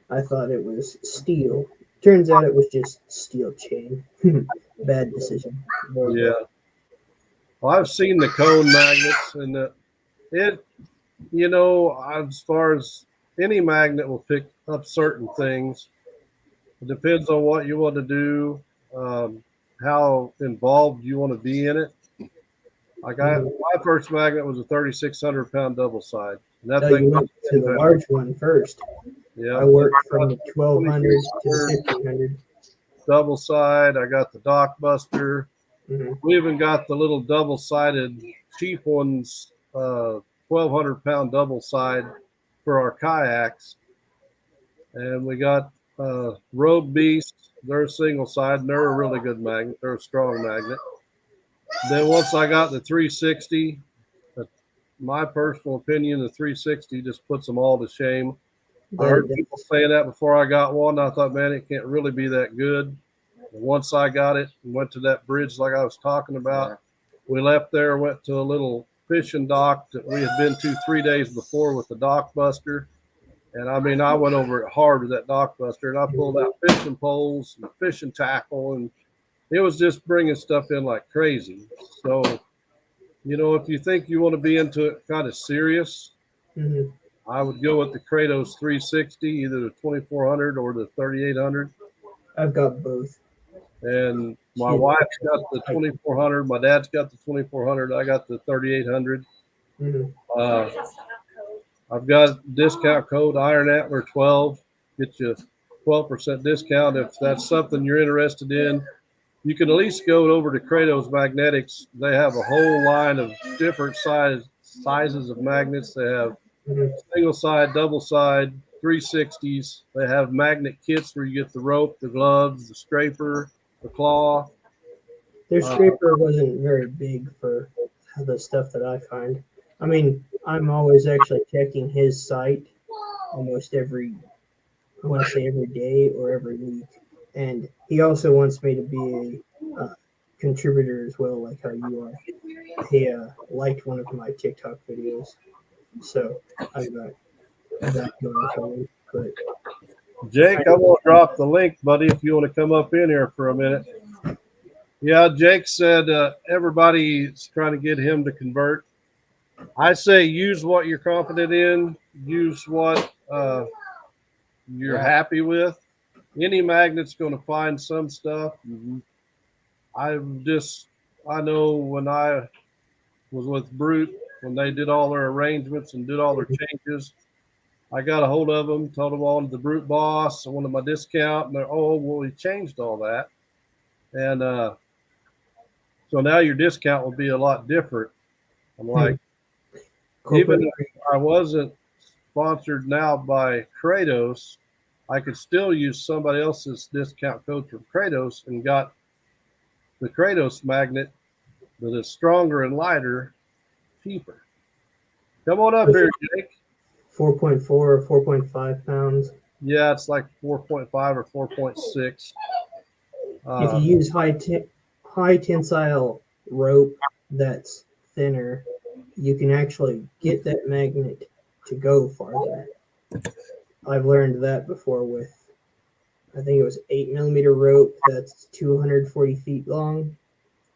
I thought it was steel. Turns out it was just steel chain. Bad decision. yeah. Well, I've seen the cone magnets, and it, as far as any magnet will pick up certain things. It depends on what you want to do, how involved you want to be in it. Like my first magnet was a 3,600-pound double side. And that No, thing you went to the large one first. yeah. I worked from the 1,200 to the 1,500. Double side. I got the dock buster. Mm-hmm. We even got the little double-sided cheap ones, 1,200-pound double side for our kayaks. And we got Rogue Beast. They're a single side, and they're a really good magnet. They're a strong magnet. Then once I got the 360, my personal opinion, the 360 just puts them all to shame. I heard people saying that before I got one. I thought, man, it can't really be that good. And once I got it and went to that bridge like I was talking about, we left there, went to a little fishing dock that we had been to 3 days before with the dock buster. And I mean, I went over it hard with that dock buster, and I pulled out fishing poles and fishing tackle, and it was just bringing stuff in like crazy. So, if you think you want to be into it kind of serious, Mm-hmm. I would go with the Kratos 360, either the 2400 or the 3800. I've got both. And my wife's got the 2400. My dad's got the 2400. I got the 3800. Mm-hmm. I've got discount code Iron Antler 12. Get you 12% discount if that's something you're interested in. You can at least go over to Kratos Magnetics. They have a whole line of different sizes of magnets. They have single side, double side, 360s. They have magnet kits where you get the rope, the gloves, the scraper, the claw. Their scraper wasn't very big for the stuff that I find. I mean, I'm always actually checking his site almost every, I want to say every day or every week. And he also wants me to be a contributor as well, like how you are. He liked one of my TikTok videos. So I got that going for me. But Jake, I'm going to drop the link, buddy, if you want to come up in here for a minute. Yeah, Jake said everybody's trying to get him to convert. I say use what you're confident in. Use what you're happy with. Any magnet's going to find some stuff. I know when I was with Brute, when they did all their arrangements and did all their changes, I got a hold of them, told them all to the Brute boss. I wanted my discount, and they're, oh, well, we changed all that. And so now your discount will be a lot different. I'm like, even if I wasn't sponsored now by Kratos, I could still use somebody else's discount code from Kratos and got the Kratos magnet that is stronger and lighter, cheaper. Come on up here, Jake. 4.4 or 4.5 pounds. Yeah, it's like 4.5 or 4.6. If you use high tensile rope that's thinner, you can actually get that magnet to go farther. I've learned that before with, I think it was 8mm rope that's 240 feet long.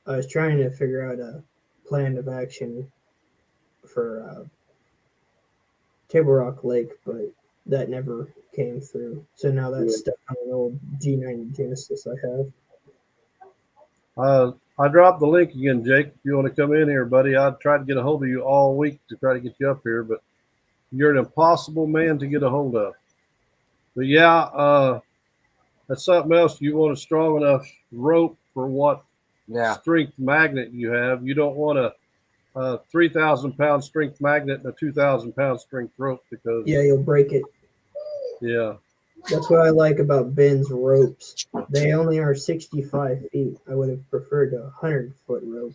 I was trying to figure out a plan of action for Table Rock Lake, but that never came through. So now that's stuck on an old G90 Genesis I have. I dropped the link again, Jake. If you want to come in here, buddy, I'd try to get a hold of you all week to try to get you up here, but you're an impossible man to get a hold of. But yeah, that's something else. You want a strong enough rope for what strength magnet you have. You don't want a 3,000-pound strength magnet and a 2,000-pound strength rope because you'll break it. Yeah. That's what I like about Ben's ropes. They only are 65 feet. I would have preferred a 100-foot rope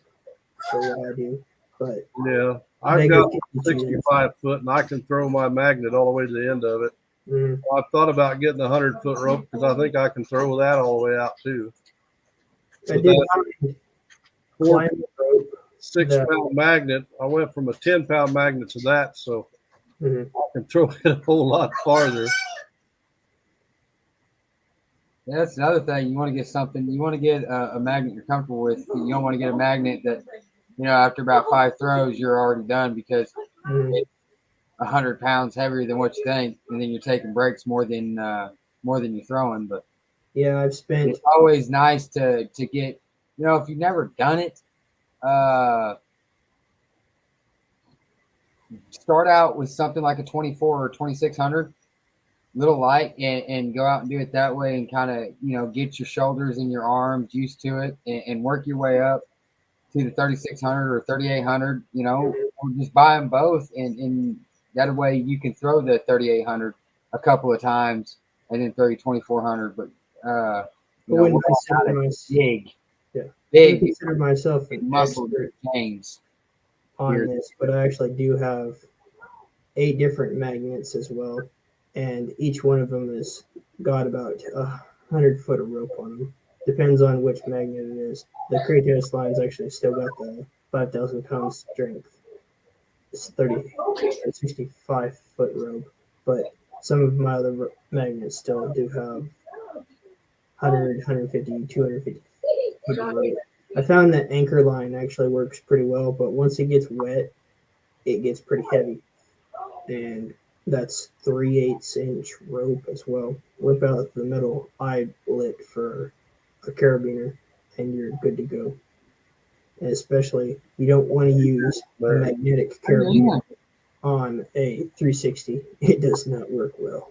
for what I do, but yeah, I've got 65 foot and I can throw my magnet all the way to the end of it. I've thought about getting a 100-foot rope because I think I can throw that all the way out too. So I did find climbing rope. 6-pound magnet. I went from a 10-pound magnet to that, so I can throw it a whole lot farther. Yeah, that's another thing. You want to get something. You want to get a magnet you're comfortable with. You don't want to get a magnet that, after about 5 throws, you're already done because it's 100 pounds heavier than what you think, and then you're taking breaks more than you're throwing. But yeah, I've spent. It's always nice to get. If you've never done it, start out with something like a 24 or 2600. Little light and go out and do it that way and kind of get your shoulders and your arms used to it and work your way up to the 3600 or 3800, or just buy them both and that way you can throw the 3800 a couple of times and then throw your 2400. But we're big consider myself an muscle expert chains on this, but I actually do have 8 different magnets as well. And each one of them has got about 100 foot of rope on them. Depends on which magnet it is. The Kratos line's actually still got the 5,000 pound strength. It's 65 foot rope. But some of my other magnets still do have 100, 150, 250 foot of rope. I found that anchor line actually works pretty well, but once it gets wet, it gets pretty heavy. And that's 3/8 inch rope as well. Whip out the metal eyelet for a carabiner, and you're good to go. And especially, you don't want to use a magnetic carabiner on a 360, it does not work well.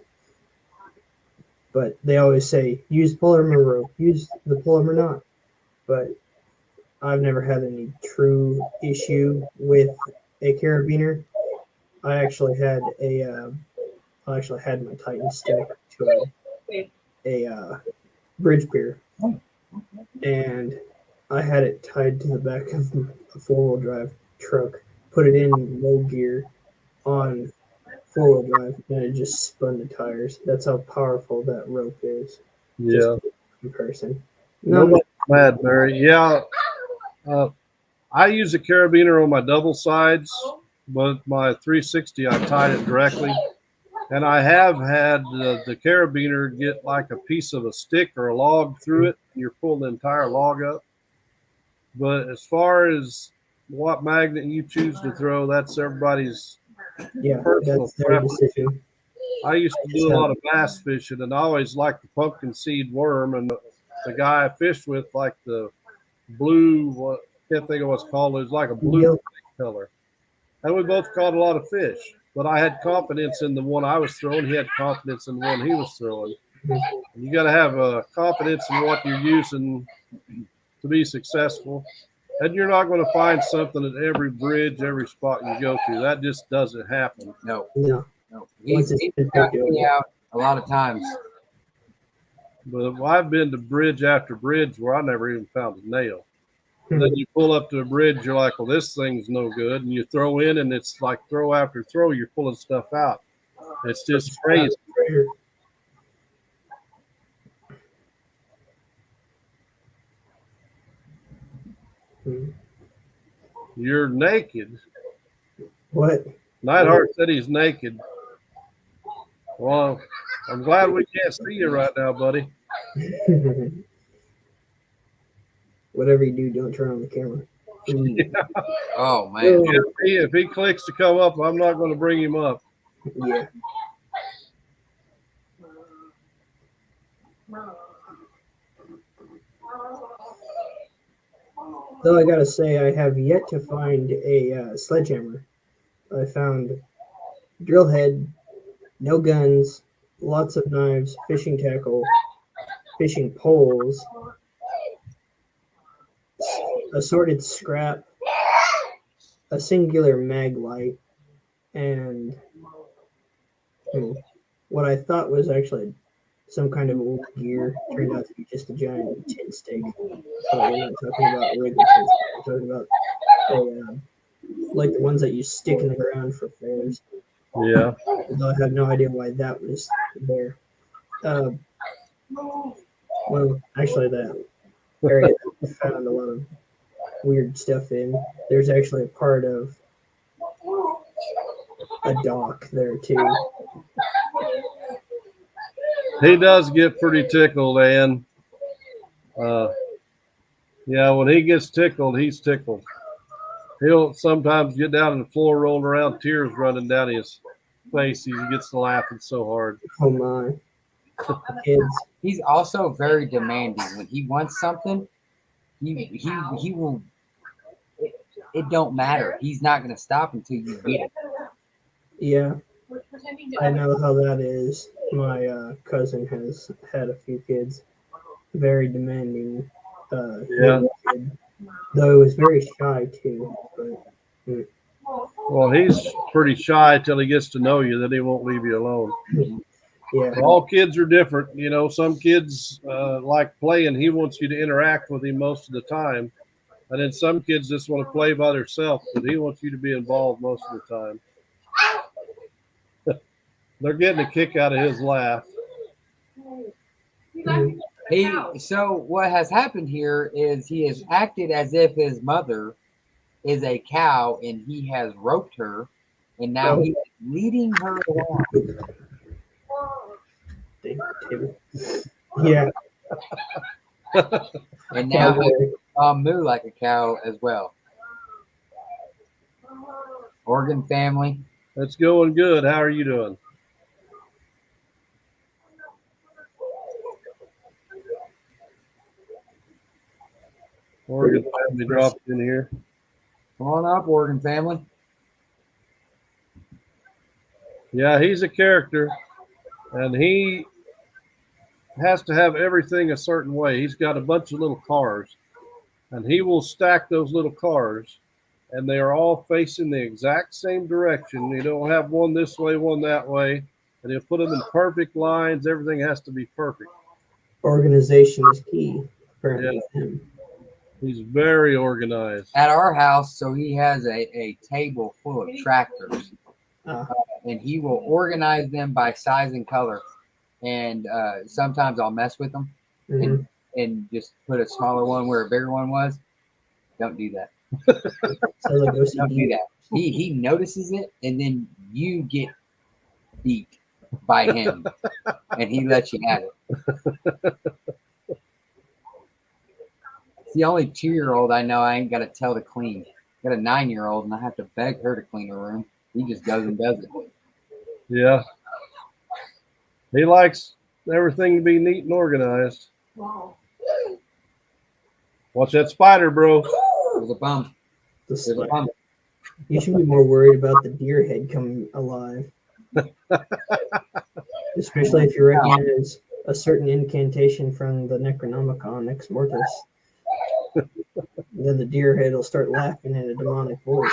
But they always say use polymer rope, use the polymer knot. But I've never had any true issue with a carabiner. I actually had my Titan stuck to a bridge pier, and I had it tied to the back of a 4-wheel drive truck, put it in low gear on 4-wheel drive, and it just spun the tires. That's how powerful that rope is. Yeah. Just in comparison. Nobody's mad, Mary. Yeah. I use a carabiner on my double sides, but my 360, I tied it directly. And I have had the carabiner get like a piece of a stick or a log through it. You're pulling the entire log up. But as far as what magnet you choose to throw, that's everybody's personal that's their preference. decision. I used to do a lot of bass fishing, and I always liked the pumpkin seed worm. And the guy I fished with, like the blue, what can't think of what's called. It was like a blue color, and we both caught a lot of fish. But I had confidence in the one I was throwing. He had confidence in the one he was throwing. And you got to have confidence in what you're using to be successful. And you're not going to find something at every bridge, every spot you go to. That just doesn't happen. No. Once He's got me out a lot of times. But I've been to bridge after bridge where I never even found a nail. And then you pull up to a bridge, you're like, well, this thing's no good. And you throw in, and it's like throw after throw, you're pulling stuff out. It's just crazy. You're naked. What? Neidhart said he's naked. Well, I'm glad we can't see you right now, buddy. Whatever you do, don't turn on the camera. Yeah. Oh man! If he clicks to come up, I'm not going to bring him up. Yeah. Though I gotta say, I have yet to find a sledgehammer. I found drill head, no guns, lots of knives, fishing tackle, fishing poles, assorted scrap, a singular mag light, and what I thought was actually some kind of old gear turned out to be just a giant tin stake. But we're not talking about a regular tin stake. We're talking about like the ones that you stick in the ground for fairs. Yeah. Though I have no idea why that was there. Well, actually, that area I found a lot of weird stuff in. There's actually a part of a dock there too. He does get pretty tickled, and yeah, when he gets tickled, he's tickled. He'll sometimes get down on the floor, rolling around, tears running down his face. He gets to laughing so hard. Oh my! He's also very demanding. When he wants something, he will. It don't matter. He's not going to stop until you get it. Yeah, I know how that is. My cousin has had a few kids. Very demanding. Yeah. Kid. Though he was very shy too. But, Well, he's pretty shy till he gets to know you. Then he won't leave you alone. Yeah. All kids are different. You know, some kids like playing. He wants you to interact with him most of the time. And then some kids just want to play by themselves, but he wants you to be involved most of the time. They're getting a kick out of his laugh. So what has happened here is he has acted as if his mother is a cow and he has roped her, and now he's leading her along. Yeah. And now he moo like a cow as well. Oregon family. It's going good. How are you doing? Oregon family dropped in here. Come on up, Oregon family. Yeah, he's a character, and he has to have everything a certain way. He's got a bunch of little cars, and he will stack those little cars, and they are all facing the exact same direction. You don't have one this way, one that way, and he'll put them in perfect lines. Everything has to be perfect. Organization is key, apparently, Yeah. with him. He's very organized. At our house, so he has a table full of tractors, and he will organize them by size and color. And sometimes I'll mess with them and just put a smaller one where a bigger one was. Don't do that. Sounds like OCD. Don't do that. He notices it, and then you get beat by him, and he lets you have it. It's the only 2-year-old I know I ain't got to tell to clean. I got a 9-year-old, and I have to beg her to clean her room. He just goes and does it. Yeah. He likes everything to be neat and organized. Wow. Watch that spider, bro. There's a bump. There's a bump. You should be more worried about the deer head coming alive. Especially if you recognize a certain incantation from the Necronomicon Ex Mortis. Then the deer head will start laughing in a demonic voice.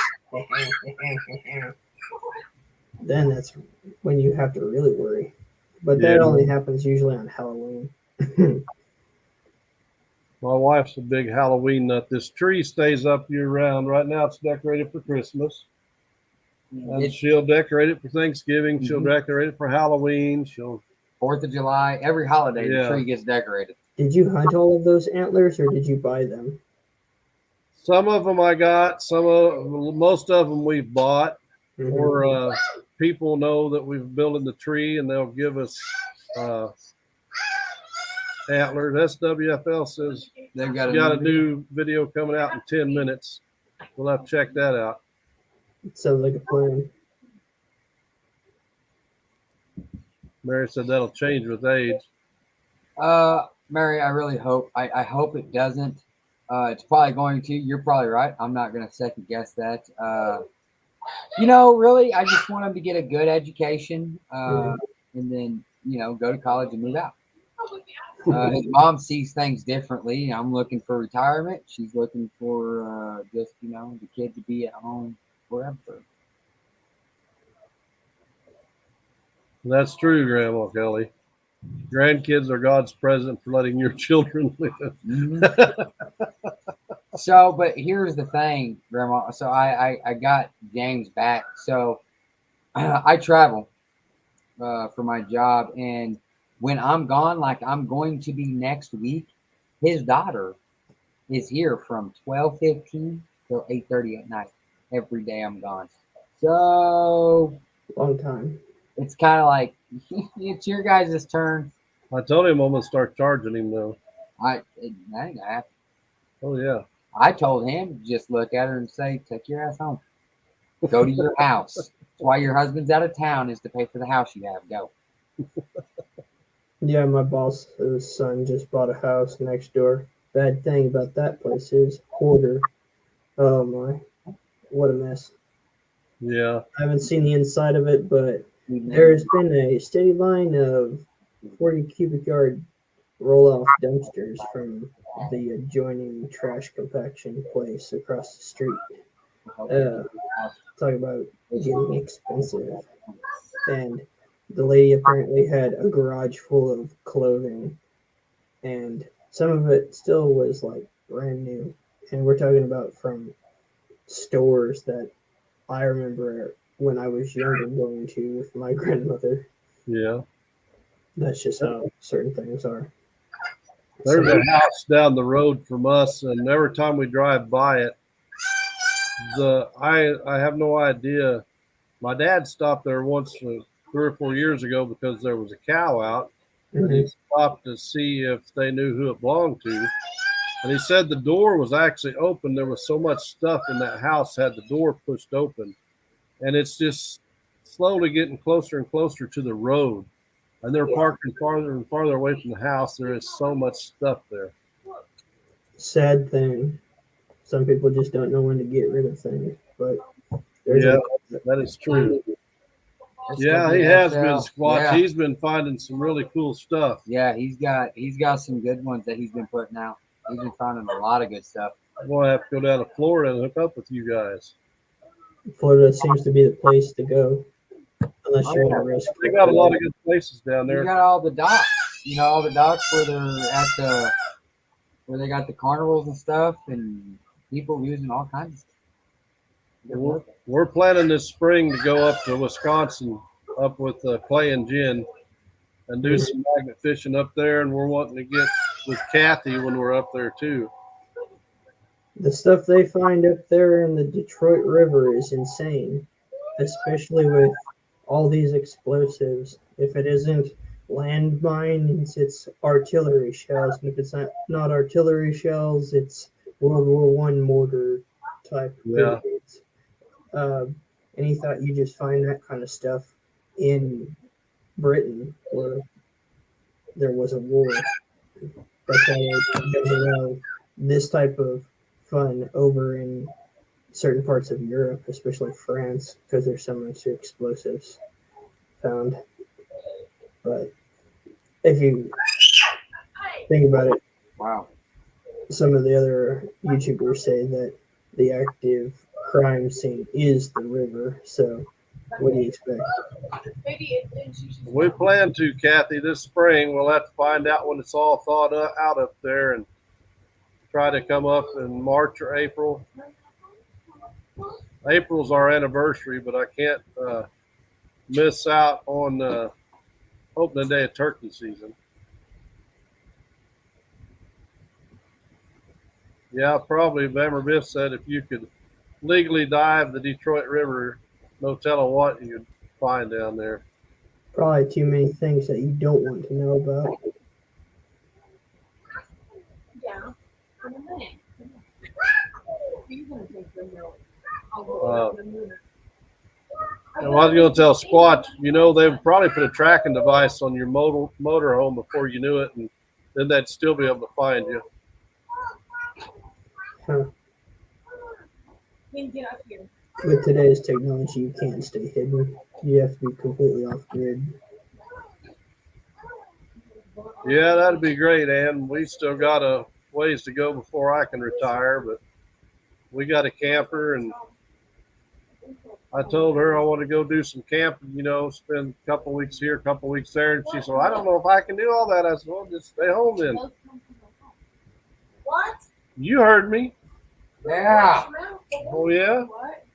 Then that's when you have to really worry. But that only happens usually on Halloween. My wife's a big Halloween nut. This tree stays up year round. Right now it's decorated for Christmas. And she'll decorate it for Thanksgiving. She'll decorate it for Halloween. She'll 4th of July, every holiday, the tree gets decorated. Did you hunt all of those antlers, or did you buy them? Some of them I got. Most of them we've bought, or people know that we've built the tree, and they'll give us antlers. SWFL says they've got a new video coming out in 10 minutes. We'll have to check that out. It sounds like a plan. Mary said that'll change with age. Mary, I really hope. I hope it doesn't. It's probably going to. You're probably right. I'm not going to second guess that. Really, I just want him to get a good education, and then go to college and move out. His mom sees things differently. I'm looking for retirement. She's looking for just the kid to be at home forever. That's true, Grandma Kelly. Grandkids are God's present for letting your children live. So, but here's the thing, Grandma. So I got James back. So I travel for my job, and when I'm gone, like I'm going to be next week, his daughter is here from 12:15 till 8:30 at night every day I'm gone. So long time. It's kind of like it's your guys' turn. I told him I'm gonna start charging him though. That ain't gonna happen. Oh yeah. I told him just look at her and say, "Take your ass home. Go to your house. That's why your husband's out of town is to pay for the house you have. Go." Yeah, my boss's son just bought a house next door. Bad thing about that place is hoarder. Oh my, what a mess. Yeah. I haven't seen the inside of it, but there's been a steady line of 40 cubic yard roll-off dumpsters from the adjoining trash compaction place across the street. Talk about getting expensive. And the lady apparently had a garage full of clothing, and some of it still was like brand new. And we're talking about from stores that I remember when I was younger going to with my grandmother. Yeah. That's just how certain things are. There's a house down the road from us, and every time we drive by it, I have no idea. My dad stopped there once 3 or 4 years ago because there was a cow out, and he stopped to see if they knew who it belonged to. And he said the door was actually open. There was so much stuff in that house had the door pushed open, and it's just slowly getting closer and closer to the road. And they're parking farther and farther away from the house. There is so much stuff there. Sad thing. Some people just don't know when to get rid of things. But yeah, that is true. Yeah, he has been SWSL. Squatch. Yeah. He's been finding some really cool stuff. Yeah, he's got some good ones that he's been putting out. He's been finding a lot of good stuff. I'm gonna have to go down to Florida and hook up with you guys. Florida seems to be the place to go, unless you want to risk. They got a lot of good places down You there. got all the docks. You know, all the docks where they're at where they got the carnivals and stuff, and people using all kinds of stuff. We're planning this spring to go up to Wisconsin, up with Clay and Jen, and do some magnet fishing up there. And we're wanting to get with Kathy when we're up there too. The stuff they find up there in the Detroit River is insane, especially with all these explosives. If it isn't landmines, it's artillery shells. And if it's not artillery shells, it's World War I mortar type Yeah. grenades. And he thought you just find that kind of stuff in Britain where there was a war. That's why they don't allow this type of fun over in certain parts of Europe, especially France, because there's so much explosives found. But if you think about it, Wow. some of the other YouTubers say that the active crime scene is the river. So what do you expect? We plan to, Kathy, this spring. We'll have to find out when it's all thawed out up there and try to come up in March or April. April's our anniversary, but I can't miss out on opening day of turkey season. Yeah, probably Bammer Biff said if you could legally dive the Detroit River, no telling what you'd find down there. Probably too many things that you don't want to know about. Yeah. You're gonna take the milk. And I was going to tell Squatch, you know, they would probably put a tracking device on your motor home before you knew it, and then they'd still be able to find you. Huh. Get up here. With today's technology, you can't stay hidden. You have to be completely off grid. Yeah, that'd be great, Ann. We still got a ways to go before I can retire, but we got a camper, and I told her I want to go do some camping, you know, spend a couple weeks here, a couple weeks there. And she said, well, I don't know if I can do all that. I said, well, just stay home then. What? You heard me. Yeah. Oh, yeah?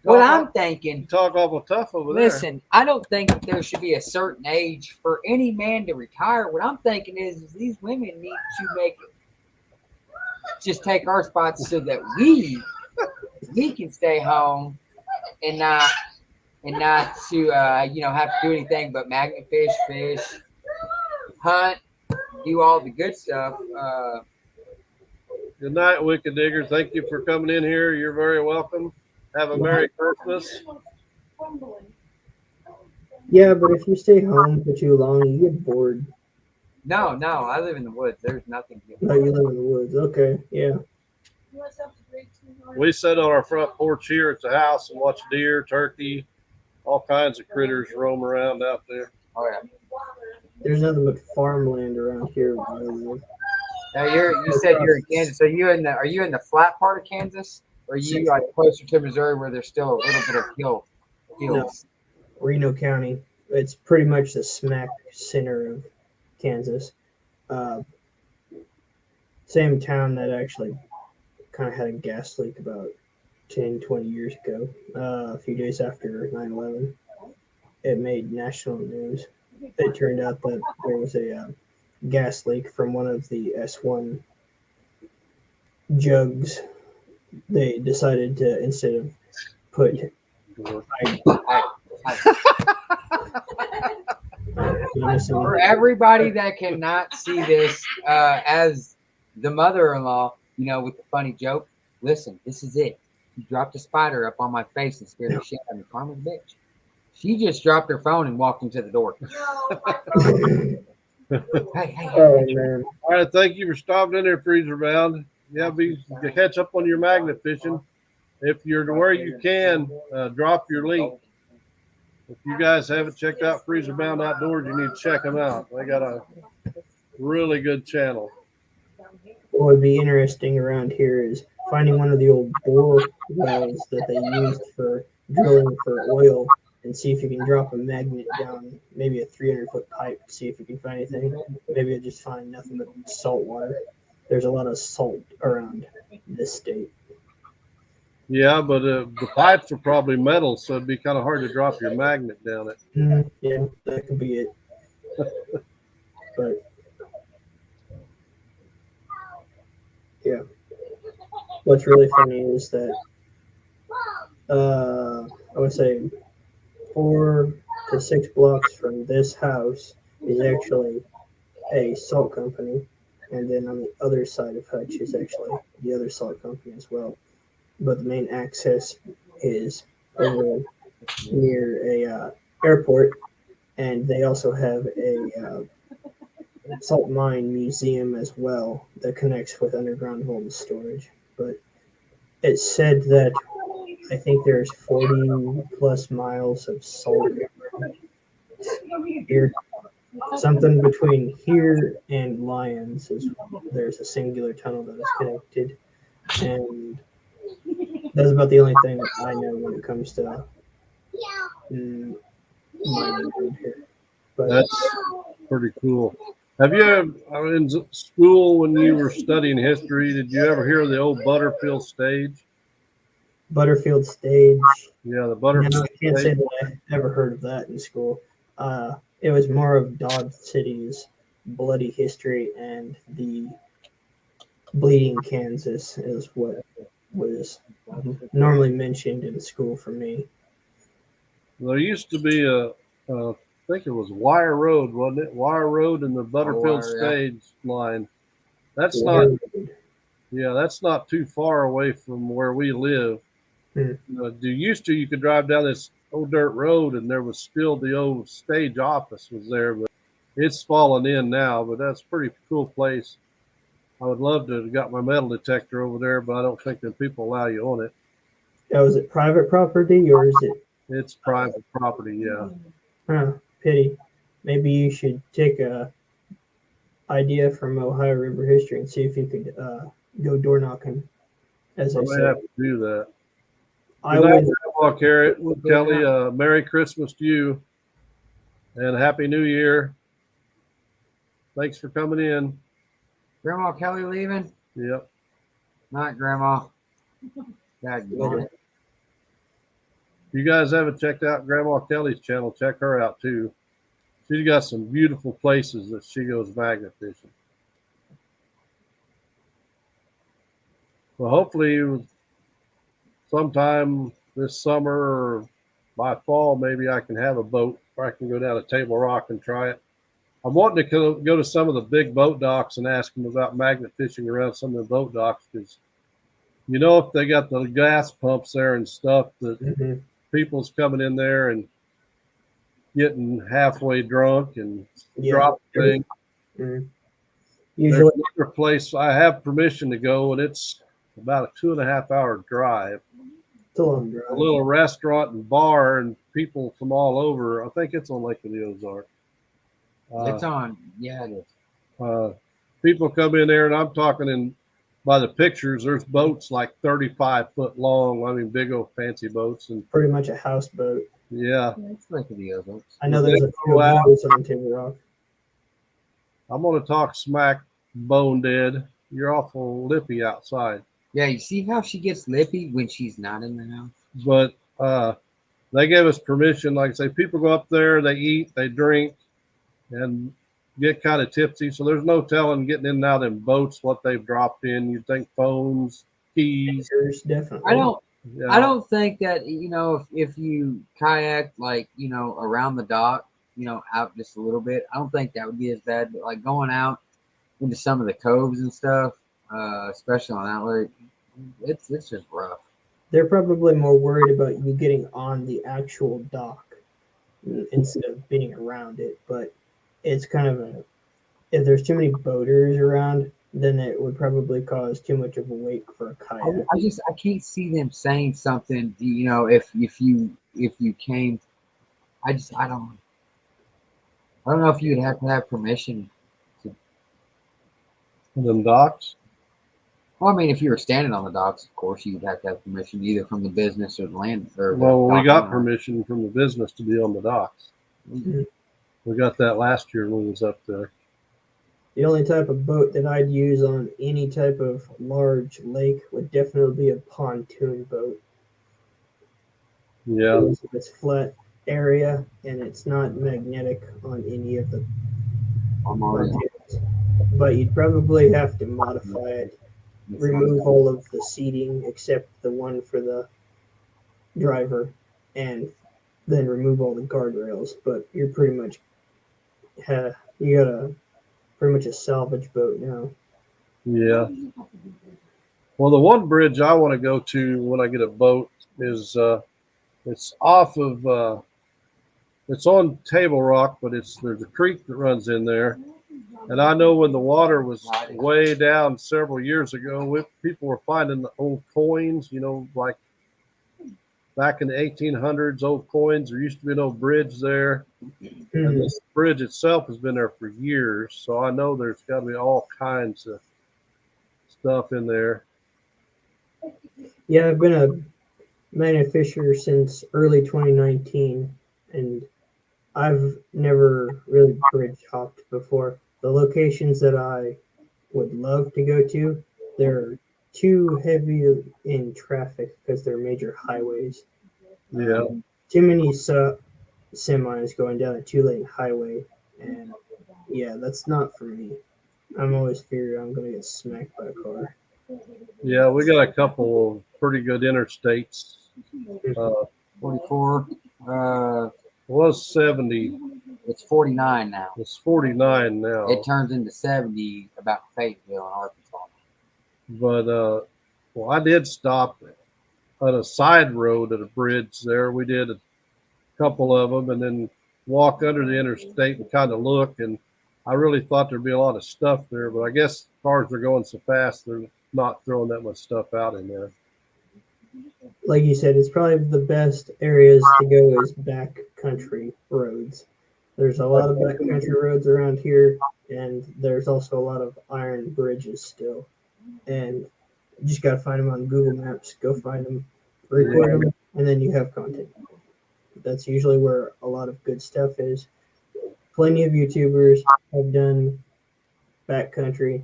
What I'm thinking, You talk awful tough over there. listen, I don't think that there should be a certain age for any man to retire. What I'm thinking is these women need to make just take our spots so that we can stay home and not to you know, have to do anything but magnet fish, hunt, do all the good stuff. Good night, Wicked Digger. Thank you for coming in here. You're very welcome. Have a Merry Christmas. Yeah, but if you stay home for too long, you get bored. No, I live in the woods. There's nothing to Oh, you live in the woods. Okay, yeah. We sit on our front porch here at the house and watch deer, turkey, all kinds of critters roam around out there. Oh yeah. There's nothing but farmland around here where I live. Now you said you're in Kansas. So are you in the flat part of Kansas, or are you like closer to Missouri where there's still a little bit of hills? No, Reno County. It's pretty much the smack center of Kansas. Same town that actually kind of had a gas leak about 10, 20 years ago, a few days after 9/11. It made national news. It turned out that there was a gas leak from one of the S1 jugs. They decided to, instead of put For everybody that cannot see this, as the mother-in-law, you know, with the funny joke, listen, this is it. You dropped a spider up on my face and scared the shit out of me. Karma's a bitch. She just dropped her phone and walked into the door. Hey. Oh, man. All right, thank you for stopping in there, Freezer Bound. Yeah, catch up on your magnet fishing. If you're to where you can, drop your link. If you guys haven't checked out Freezer Bound Outdoors, you need to check them out. They got a really good channel. What would be interesting around here is finding one of the old bore wells that they used for drilling for oil and see if you can drop a magnet down maybe a 300-foot pipe, see if you can find anything. Maybe you just find nothing but salt water. There's a lot of salt around this state. Yeah, but the pipes are probably metal, so it'd be kind of hard to drop your magnet down it. Yeah, that could be it. But yeah, what's really funny is that I would say 4 to 6 blocks from this house is actually a salt company, and then on the other side of Hutch is actually the other salt company as well. But the main access is over near a airport, and they also have a salt mine museum as well that connects with underground home storage. But it's said that I think there's 40 plus miles of salt here. Something between here and Lyons is there's a singular tunnel that is connected, and that's about the only thing that I know when it comes to mining around here. But That's pretty cool. Have you ever, in school when you were studying history, did you ever hear of the old Butterfield stage? Butterfield stage. Yeah, the No, Butterfield I can't say stage. that I ever heard of that in school. It was more of Dodge City's bloody history, and the bleeding Kansas is what was normally mentioned in school for me. There used to be I think it was Wire Road, wasn't it? Wire Road and the Butterfield Wire, yeah. stage line. That's not, yeah, that's not too far away from where we live. You could drive down this old dirt road and there was still the old stage office was there, but it's fallen in now. But that's a pretty cool place. I would love to have got my metal detector over there, but I don't think that people allow you on it. Oh, is it private property or is it? It's private property, yeah. Pity. Maybe you should take a idea from Ohio River history and see if you could go door knocking. As I I may said, have to do that. I Good night, would. Grandma Carrot. Kelly, Merry Christmas to you and Happy New Year. Thanks for coming in. Grandma Kelly leaving? Yep. Night, Grandma. Daggone it. If you guys haven't checked out Grandma Kelly's channel, check her out too. She's got some beautiful places that she goes magnet fishing. Well, hopefully sometime this summer or by fall, maybe I can have a boat where I can go down to Table Rock and try it. I'm wanting to go to some of the big boat docks and ask them about magnet fishing around some of the boat docks, because you know, if they got the gas pumps there and stuff, that people's coming in there and getting halfway drunk and dropping things. Usually, there's another place I have permission to go, and it's about a 2.5 hour drive. It's a long drive. A little restaurant and bar, and people from all over. I think it's on Lake of the Ozark. It's on. Yeah, it is. People come in there, and I'm talking in by the pictures. There's boats like 35 foot long. I mean, big old fancy boats, and pretty much a houseboat. Yeah, it's Lake of the Ozarks. I know there's a few of those on Table Rock. I'm gonna talk smack, bone dead. You're awful lippy outside. Yeah, you see how she gets lippy when she's not in the house? But they gave us permission. Like I say, people go up there, they eat, they drink, and get kind of tipsy. So there's no telling getting in and out of them boats what they've dropped in. You'd think phones, keys. Definitely. I don't think that, you know, if you kayak, like, you know, around the dock, you know, out just a little bit, I don't think that would be as bad. But like going out into some of the coves and stuff, especially on that lake, it's just rough. They're probably more worried about you getting on the actual dock instead of being around it. But it's kind of if there's too many boaters around, then it would probably cause too much of a wake for a kayak. I can't see them saying something. You know, if you came I don't know if you'd have to have permission. Them docks. Well, I mean, if you were standing on the docks, of course, you'd have to have permission either from the business or the land. Or the Well, we dock got owner. permission from the business to be on the docks. Mhm. We got that last year when we was up there. The only type of boat that I'd use on any type of large lake would definitely be a pontoon boat. Yeah, Because it's flat area and it's not magnetic on any of the I'm already pontoons. But you'd probably have to modify it, remove all of the seating except the one for the driver, and then remove all the guardrails. But you're pretty much you got a pretty much a salvage boat now. yeah. Well, the one bridge I want to go to when I get a boat is it's off of it's on Table Rock, but there's a creek that runs in there. And I know when the water was way down several years ago, people were finding the old coins, like back in the 1800s, old coins. There used to be an old bridge there. And this bridge itself has been there for years. So I know there's got to be all kinds of stuff in there. Yeah, I've been a magnet fisher since early 2019, and I've never really bridge hopped before. The locations that I would love to go to, they're too heavy in traffic because they're major highways. Yeah. Too many semis going down a two-lane highway, and yeah, that's not for me. I'm always fearing I'm gonna get smacked by a car. Yeah, we got a couple of pretty good interstates. 44. Was 70. It's 49 now. It's 49 now. It turns into 70 about Fayetteville in Arkansas. But well, I did stop on a side road at a bridge there. We did a couple of them, and then walk under the interstate and kind of look. And I really thought there'd be a lot of stuff there, but I guess cars are going so fast they're not throwing that much stuff out in there. Like you said, it's probably the best areas to go is back country roads. There's a lot of back country roads around here, and there's also a lot of iron bridges still. And you just got to find them on Google Maps. Go find them, record them, and then you have content. That's usually where a lot of good stuff is. Plenty of YouTubers have done backcountry,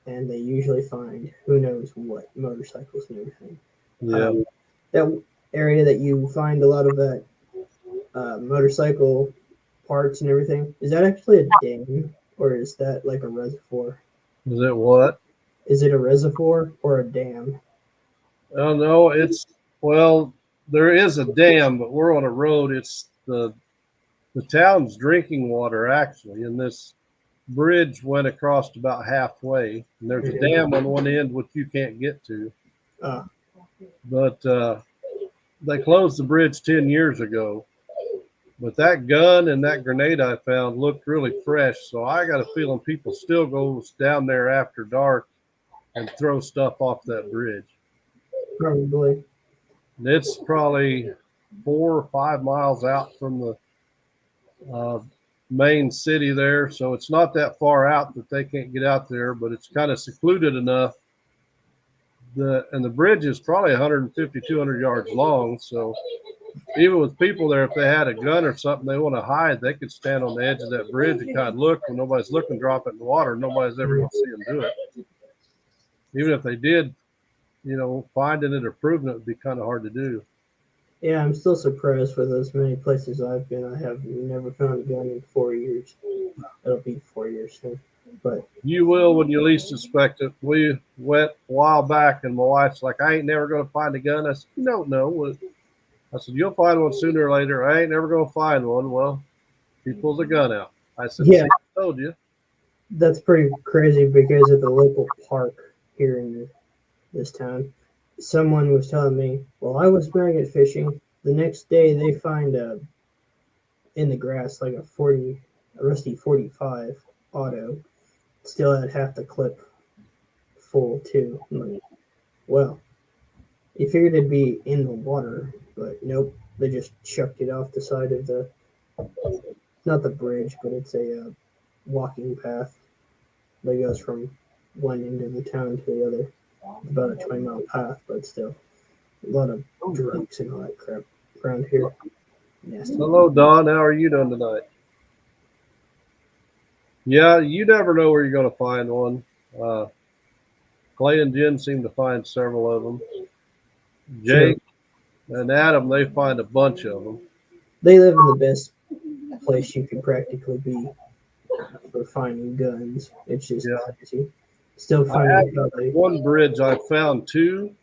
and they usually find who knows what motorcycles and everything. Yeah. That area that you find a lot of that motorcycle parts and everything, is that actually a dam or is that like a reservoir? Is it what? Is it a reservoir or a dam? Oh no, well, there is a dam, but we're on a road. It's the town's drinking water actually, and this bridge went across about halfway, and there's a dam on one end which you can't get to. But they closed the bridge 10 years ago. But that gun and that grenade I found looked really fresh, so I got a feeling people still go down there after dark and throw stuff off that bridge. Probably. It's probably 4 or 5 miles out from the main city there, so it's not that far out that they can't get out there, but it's kind of secluded enough. And the bridge is probably 150, 200 yards long, so even with people there, if they had a gun or something they want to hide, they could stand on the edge of that bridge and kind of look. When nobody's looking, drop it in the water. Nobody's ever going to see them do it. Even if they did, finding it or proving it would be kind of hard to do. Yeah, I'm still surprised with as many places I've been. I have never found a gun in 4 years. It'll be 4 years soon. But you will when you least suspect it. We went a while back, and my wife's like, I ain't never going to find a gun. I said, you don't know. I said, you'll find one sooner or later. I ain't never going to find one. Well, he pulls a gun out. I said, yeah, see, I told you. That's pretty crazy because at the local park here in this town, someone was telling me, well, I was magnet fishing. The next day they find in the grass like a rusty 45 auto, still had half the clip full too. I'm like, well, you figured it'd be in the water, but nope, they just chucked it off the side of the not the bridge, but it's a walking path that goes from one end of the town to the other. It's about a 20-mile path, but still a lot of drugs and all that crap around here. Nasty. Hello, Don. How are you doing tonight? Yeah, you never know where you're going to find one. Clay and Jen seem to find several of them. Jake and Adam, they find a bunch of them. They live in the best place you could practically be for finding guns. It's just crazy. Still finding how they. One bridge I found two,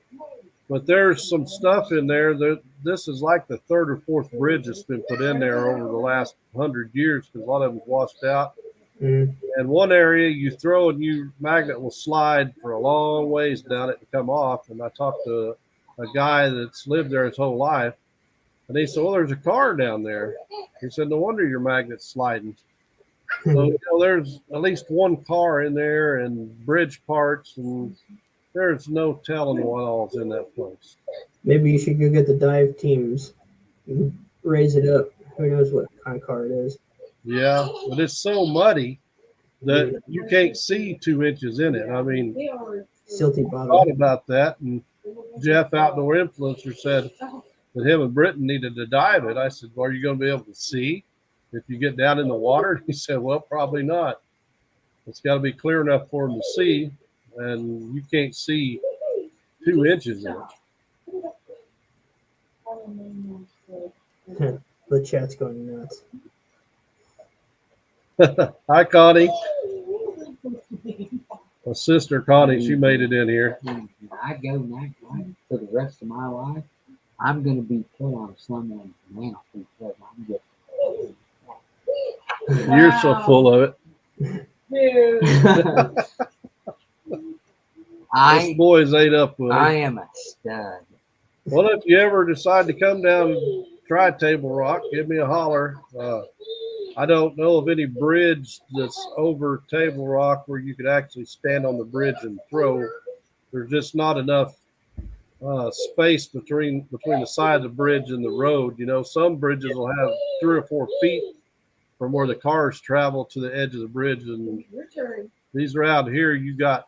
but there's some stuff in there that this is like the third or fourth bridge that's been put in there over the last 100 years because a lot of them's washed out. Mm. And one area you throw and your magnet will slide for a long ways down it to come off. And I talked to a guy that's lived there his whole life, and he said, "Well, there's a car down there." He said, "No wonder your magnet's sliding." So there's at least one car in there and bridge parts, and there's no telling what all's in that place. Maybe you should go get the dive teams, and raise it up. Who knows what kind of car it is? Yeah, but it's so muddy that you can't see 2 inches in it. I mean, Silty I bottom. thought about that, and Jeff, Outdoor Influencer, said that him and Britton needed to dive it. I said, "Well, are you going to be able to see if you get down in the water?" He said, "Well, probably not. It's got to be clear enough for them to see, and you can't see 2 inches in it." The chat's going nuts. Hi, Connie. My sister Connie, she made it in here. When I go night life for the rest of my life, I'm going to be put on someone's mouth because I'm just. You're so full of it. This boy's ate up with it. I am a stud. Well, if you ever decide to come down and try Table Rock, give me a holler. I don't know of any bridge that's over Table Rock where you could actually stand on the bridge and throw. There's just not enough space between the side of the bridge and the road. You know, some bridges will have 3 or 4 feet from where the cars travel to the edge of the bridge, and these around here you got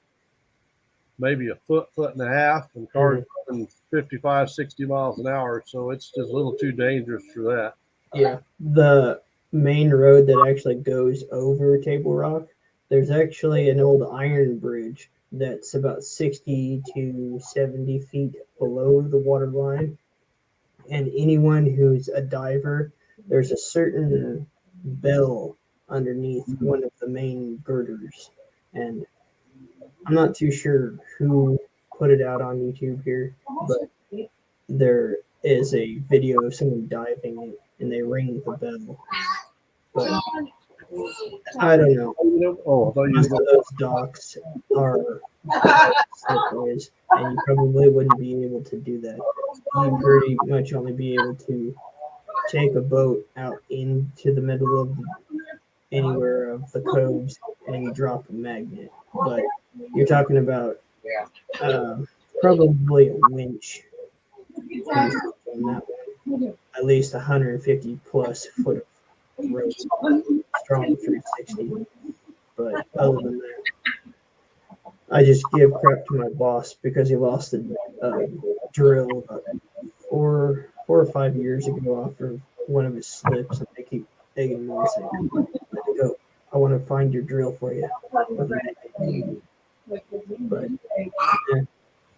maybe a foot and a half, and cars running 55, 60 miles an hour, so it's just a little too dangerous for that. Yeah, the main road that actually goes over Table Rock, there's actually an old iron bridge that's about 60 to 70 feet below the water line, and anyone who's a diver, there's a certain bell underneath one of the main girders, and I'm not too sure who put it out on YouTube here, but there is a video of someone diving it, and they ring the bell. But I don't know. Oh, I thought you Most of those docks are slipways, and you probably wouldn't be able to do that. You'd pretty much only be able to take a boat out into the middle of anywhere of the coves and drop a magnet. But you're talking about probably a winch on that one. At least 150 plus foot of rope, strong 360. But other than that, I just give crap to my boss because he lost a drill about 4 or 5 years ago after one of his slips, and they keep digging him and saying, "Let it go. I want to find your drill for you." But yeah,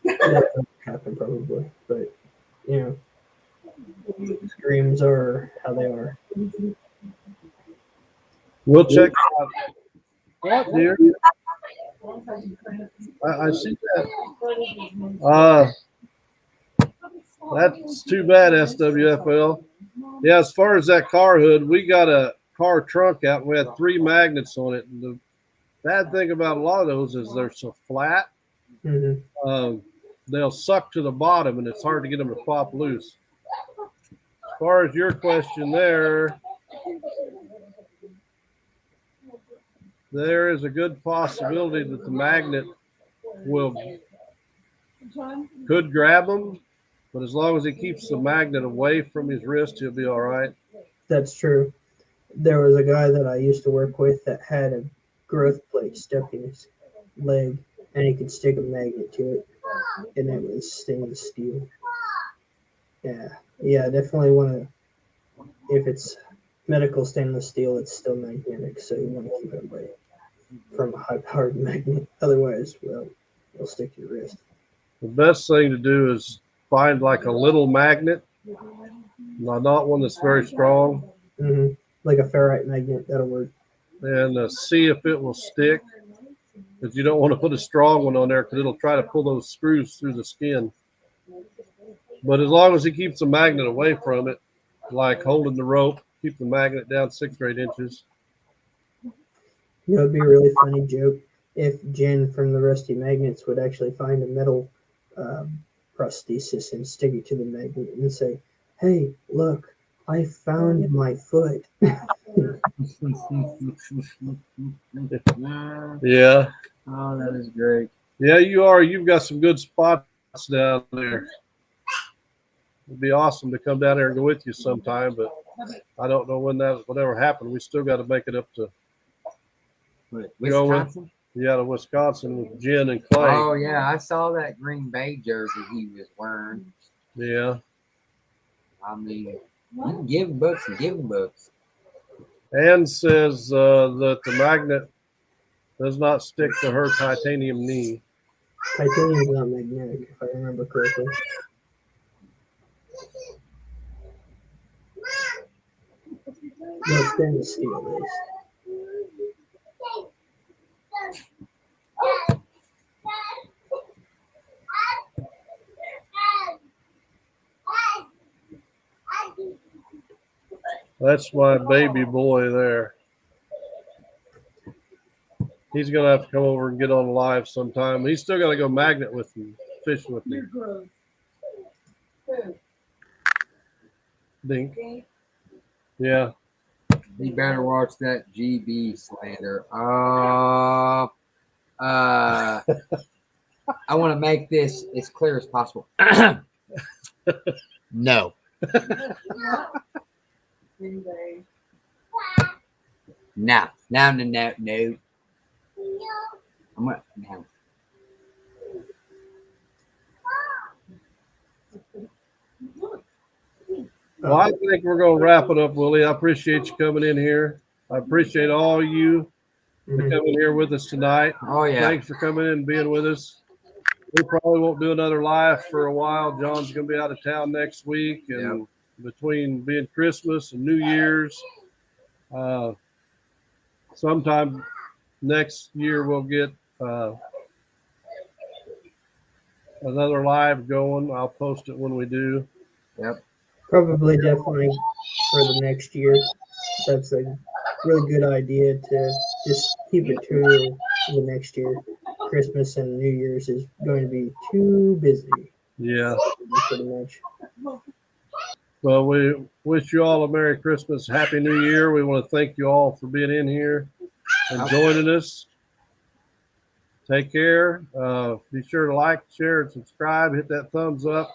that won't happen probably. But you know, streams are how they are. We'll check it out. What, dear? I see that. That's too bad, SWFL. Yeah, as far as that car hood, we got a car trunk out. We had 3 magnets on it. And the bad thing about a lot of those is they're so flat. Mm-hmm. They'll suck to the bottom, and it's hard to get them to pop loose. As far as your question there is a good possibility that the magnet could grab him, but as long as he keeps the magnet away from his wrist, he'll be all right. That's true. There was a guy that I used to work with that had a growth plate stuck in his leg, and he could stick a magnet to it, and it was stainless steel. Yeah, definitely want to. If it's medical stainless steel, it's still magnetic, so you want to keep it away from a high-powered magnet. Otherwise, well, it'll stick to your wrist. The best thing to do is find like a little magnet, not one that's very strong, Like a ferrite magnet, that'll work. and see if it will stick. Because you don't want to put a strong one on there because it'll try to pull those screws through the skin. But as long as he keeps the magnet away from it, like holding the rope, keep the magnet down 6 or 8 inches. You know, it'd be a really funny joke if Jen from the Rusty Magnets would actually find a metal prosthesis and stick it to the magnet and say, "Hey, look, I found my foot." Yeah. Oh, that is great. Yeah, you are. You've got some good spots down there. It'd be awesome to come down there and go with you sometime, but I don't know when that will ever happen. We still got to make it up to Wisconsin? to Wisconsin with Jen and Clay. Oh, yeah. I saw that Green Bay jersey he was wearing. Yeah. I mean, you can give him books and give him books. Ann says that the magnet does not stick to her titanium knee. Titanium is not magnetic, if I remember correctly. No, stainless steel is. That's my baby boy there. He's going to have to come over and get on live sometime. He's still got to go magnet with me, fish with me. Dink. Yeah. You better watch that GB slander. I want to make this as clear as possible. No. No. I'm gonna now. Well, I think we're going to wrap it up, Willie. I appreciate you coming in here. I appreciate all you for coming here with us tonight. Oh, yeah. Thanks for coming in and being with us. We probably won't do another live for a while. John's going to be out of town next week. And between being Christmas and New Year's, sometime next year we'll get another live going. I'll post it when we do. Yep. Probably definitely for the next year. That's a really good idea to just keep it to the next year. Christmas and New Year's is going to be too busy. Yeah. Pretty much. Well, we wish you all a Merry Christmas, Happy New Year. We want to thank you all for being in here and joining us. Take care. Be sure to like, share, and subscribe. Hit that thumbs up.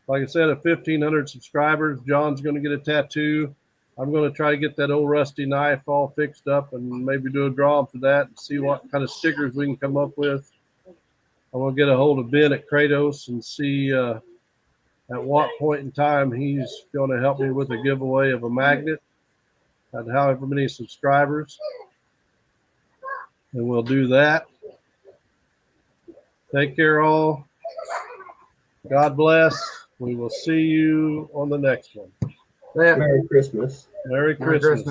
Like I said, at 1,500 subscribers, John's going to get a tattoo. I'm going to try to get that old rusty knife all fixed up and maybe do a draw for that and see what kind of stickers we can come up with. I'm going to get a hold of Ben at Kratos and see at what point in time he's going to help me with a giveaway of a magnet at however many subscribers. And we'll do that. Take care, all. God bless. We will see you on the next one. Merry Christmas. Merry Christmas.